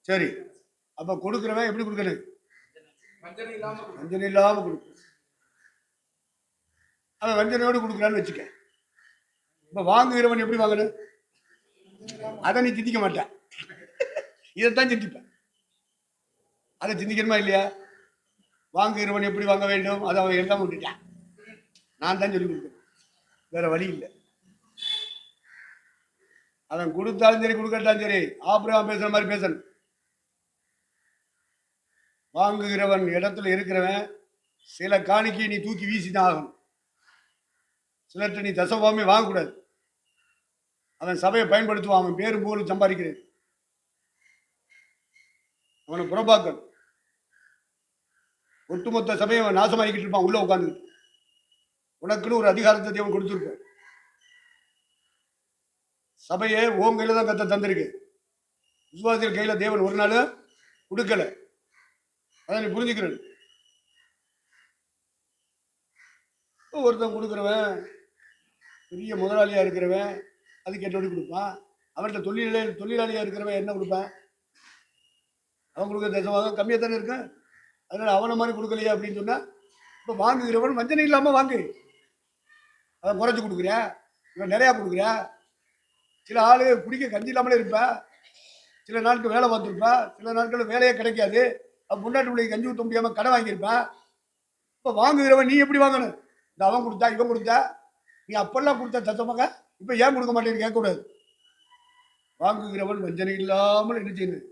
சரி, அப்ப கொடுக்கிறவன் எப்படி கொடுக்கணும்? வஞ்சனை இல்லாம கொடுக்கணும். அவன் வஞ்சனையோடு கொடுக்குறான்னு வச்சுக்க. இப்ப வாங்குகிறவன் எப்படி வாங்கணும்? அதை நீ சிந்திக்க மாட்டேன், இதைத்தான் சிந்திப்பேன். அதை சிந்திக்கணுமா இல்லையா? வாங்குகிறவன் எப்படி வாங்க வேண்டும், அதை அவன் எல்லாம் விட்டுட்டான். நான் தான் சொல்லி கொடுக்குறேன், வேற வழி இல்லை. அவன் கொடுத்தாலும் சரி கொடுக்கட்டாலும் சரி ஆபிரகாம் பேசுற மாதிரி பேசணும். வாங்குகிறவன் இடத்துல இருக்கிறவன் சில காணிக்கையை நீ தூக்கி வீசிதான் ஆகணும். சிலர்கிட்ட நீ தசவாமே வாங்கக்கூடாது. அவன் சபையை பயன்படுத்துவான், அவன் பேரும் போலும் சம்பாதிக்கிறது. அவனை புறப்பாக்கணும். ஒட்டுமொத்த சபையை அவன் நாசமாக்கிட்டு இருப்பான் உள்ள உட்காந்துக்கிட்டு. உனக்குன்னு ஒரு அதிகாரத்தை தேவன் கொடுத்துருப்பான். சபையை உன் கையில தான் கத்த தந்திருக்கு. விசுவாசிகள் கையில தேவன் ஒரு நாள் கொடுக்கல. அதை நீ புரிஞ்சுக்கிறேன். ஒருத்தன் கொடுக்குறவன் பெரிய முதலாளியா இருக்கிறவன் அதுக்கு என்னோட கொடுப்பான். அவன்கிட்ட தொழிலாளியா இருக்கிறவன் என்ன கொடுப்பான்? அவன் கொடுக்க தசமாக கம்மியாக தானே இருக்கேன். அதனால அவனை மாதிரி கொடுக்கலையா அப்படின்னு சொன்னா, இப்போ வாங்குகிறவன் வஞ்சனை இல்லாம வாங்கு. அவன் குறைச்சி கொடுக்குறியா, இவன் நிறையா கொடுக்குறியா. சில ஆளு குடிக்க கஞ்சி இல்லாமலே இருப்பா, சில நாட்கள் வேலை பார்த்துருப்பா, சில நாட்கள் வேலையே கிடைக்காது. அவன் முன்னாடி பிள்ளைக்கு கஞ்சி ஊற்ற முடியாம கடை வாங்கியிருப்பான். இப்போ வாங்குகிறவன் நீ எப்படி வாங்கணும்? இந்த அவன் கொடுத்தா இவன் கொடுத்தா நீ அப்பெல்லாம் கொடுத்த தத்தமாக இப்போ ஏன் கொடுக்க மாட்டேன்னு கேட்கக்கூடாது. வாங்குகிறவன் வஞ்சனை இல்லாமல் என்ன செய்யணும்?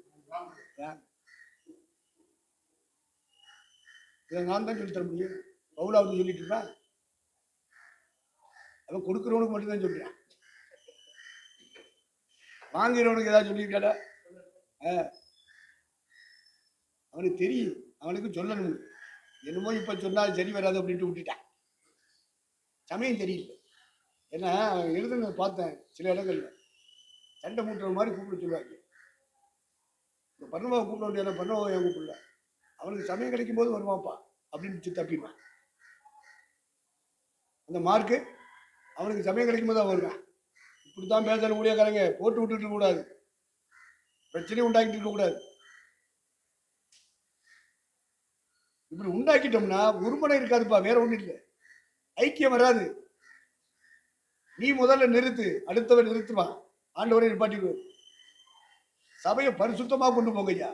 இதை நான் தான் சொல்லித்தர முடியும். பவுலாவது சொல்லிட்டு இருப்பேன். அவன் கொடுக்குறவனுக்கு மட்டும்தான் சொல்றான். வாங்குகிறவனுக்கு ஏதாவது சொல்லியிருக்காடா? அவனுக்கு தெரியும், அவனுக்கு சொல்லணும். என்னமோ இப்ப சொன்னா சரி வராது அப்படின்ட்டு விட்டுட்டான். சமயம் தெரியல. ஏன்னா எழுதுன பார்த்தேன் சில இடங்கள்ல சண்டை மூட்டுற மாதிரி கூப்பிட சொல்லுவாங்க. இந்த பர்ணவாவை கூப்பிட வேண்டிய பர்ணவாவை என் கூப்பிடல, அவனுக்கு சமயம் கிடைக்கும் போது வருவான்ப்பா அப்படின்னு தப்பிப்பான். அந்த மார்க்கு அவனுக்கு சமயம் கிடைக்கும் போது அவன் வருவான். இப்படித்தான் பேசணும் முடியாக்காரங்க, போட்டு விட்டுட்டு கூடாது, பிரச்சனையும் உண்டாக்கிட்டு இருக்க கூடாது. இப்படி உண்டாக்கிட்டோம்னா ஒருமனை இருக்காதுப்பா, வேற ஒண்ணு இல்லை, ஐக்கியம் வராது. நீ முதல்ல நிறுத்து, அடுத்தவன் நிறுத்துவான், ஆண்டவரை நிப்பாட்டிடுவார். சபையை பரிசுத்தமா கொண்டு போங்க ஐயா.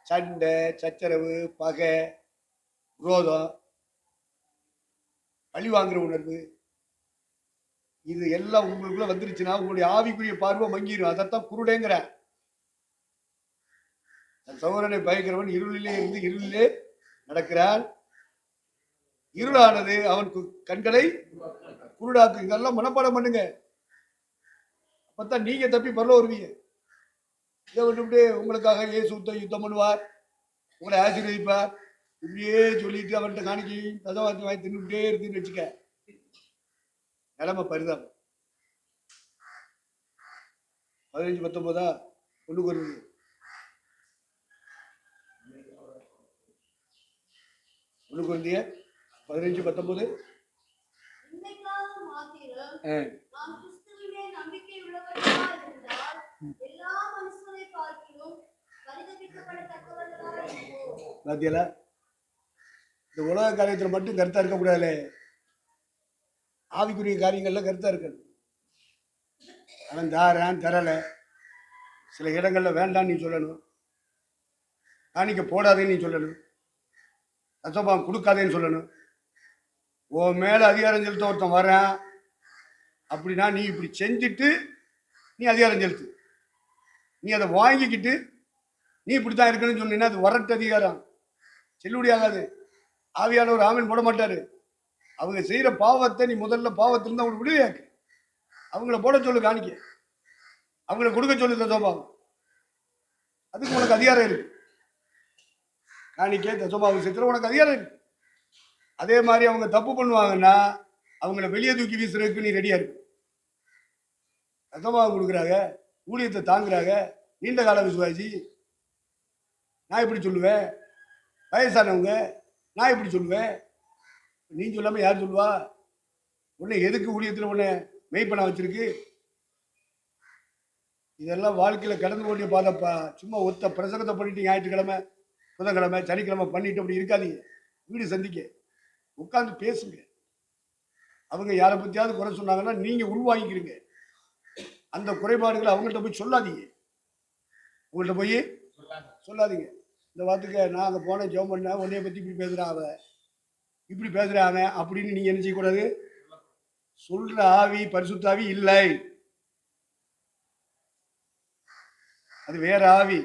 சண்டை சச்சரவு பகை விரோதம் பழி வாங்குற உணர்வு இது எல்லாம் உங்களுக்குள்ள வந்துருச்சுன்னா உங்களுடைய ஆவிக்குரிய பார்வை மங்கிடும். அதைத்தான் குருடேங்கிற. சகோதரனை பயக்கிறவன் இருளிலே இருந்து இருளிலே நடக்கிறான், இருளானது அவன் கண்களை குருடாக்கு. இதெல்லாம் மனப்பாடம் பண்ணுங்க, அப்பத்தான் நீங்க தப்பி பரல வருவீங்க. இதை விட்டுவிட்டு உங்களுக்காக இயேசு யுத்தம் பண்ணுவார், உங்களை ஆசீர்வதிப்பார், இப்படியே சொல்லிட்டு அவன்கிட்ட காணிக்கை ததவாத்தி வாங்கி தின்னுட்டே இருக்குன்னு வச்சுக்க, நிலைமை பரிதாபம். 15-19 ஒண்ணு வருது. ஒண்ணு குருந்திய 15-19. பாத்தியலா, இந்த உலக காரியத்துல மட்டும் கருத்தா இருக்க கூடாது, ஆவிக்குரிய காரியங்கள்ல கருத்தா இருக்கணும். அவன் தாரான் தரல, சில இடங்கள்ல வேண்டான்னு நீ சொல்லணும், காணிக்க போடாதேன்னு நீ சொல்லணும், தசபாகம் கொடுக்காதேன்னு சொல்லணும். உன் மேல அதிகாரம் செலுத்த ஒருத்தன் வரான் அப்படின்னா நீ இப்படி செஞ்சுட்டு நீ அதிகாரம் செலுத்து. நீ அதை வாங்கிக்கிட்டு நீ இப்படித்தான் இருக்கணும்னு சொன்னீங்கன்னா அது வரட்டு அதிகாரம், செல்லுபடி ஆகாது. ஆவியானவர் ஆமீன் போட மாட்டாரு. அவங்க செய்யற பாவத்தை நீ முதல்ல பாவத்திலிருந்து அவங்களுக்கு விடுவியாக்கு, அவங்கள போட சொல்லு காணிக்க, அவங்கள கொடுக்க சொல்லு தசபாகம். அதுக்கு உனக்கு அதிகாரம் இருக்கு. காணிக்க தசபாகம் சேர்த்துற உனக்கு அதிகாரம் இருக்கு. அதே மாதிரி அவங்க தப்பு பண்ணுவாங்கன்னா அவங்கள வெளியே தூக்கி வீசுறதுக்கு நீ ரெடியா இருக்கு. தசபாகம் கொடுக்குறாங்க, ஊழியத்தை தாங்குறாங்க, நீண்ட கால விசுவாசி, நான் இப்படி சொல்லுவேன். வயசானவங்க நான் இப்படி சொல்லுவேன், நீ சொல்லாம யார் சொல்லுவா? உன்னை எதுக்கு ஊழியத்தில் உன்னை மெய்ப்பண்ண வச்சிருக்கு? இதெல்லாம் வாழ்க்கையில கடந்து போட்டிய பாதப்பா. சும்மா ஒத்த பிரசங்கத்தை பண்ணிட்டு ஞாயிற்றுக்கிழமை புதன்கிழமை சனிக்கிழமை பண்ணிட்டு அப்படி இருக்காதீங்க. வீடு சந்திக்க உட்கார்ந்து பேசுங்க. அவங்க யாரை பத்தியாவது குறை சொன்னாங்கன்னா நீங்க உள்வாங்கிக்கிறீங்க. அந்த குறைபாடுகளை அவங்கள்ட்ட போய் சொல்லாதீங்க, உங்கள்கிட்ட போய் சொல்லாதீங்க. இந்த வார்த்தைக்கு நான் அங்கே போனேன் ஜெபம் பண்ணேன், உன்னைய பற்றி இப்படி பேசுகிறான் அவன், இப்படி பேசுகிறாங்க அப்படின்னு நீங்கள் என்ன செய்யக்கூடாது. சொல்கிற ஆவி பரிசுத்தாவி இல்லை, அது வேற ஆவி.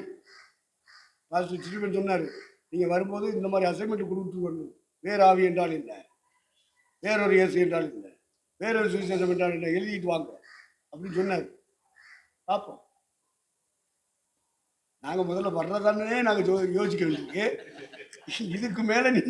பாஸ்டர் சிறுவன் சொன்னார், நீங்கள் வரும்போது இந்த மாதிரி அசைன்மெண்ட் கொடுத்துட்டு வரணும். வேற ஆவி என்றால் இல்லை, வேறொரு இயேசு என்றால் இல்லை, வேறொரு சுவிசேஷம் என்றால் இல்லை, எழுதிட்டு வாங்க அப்படின்னு சொன்னார். பார்ப்போம். நாங்கள் முதல்ல வர்றதானே நாங்கள் யோசிக்க வேண்டியிருக்கு. இதுக்கு மேலே நீ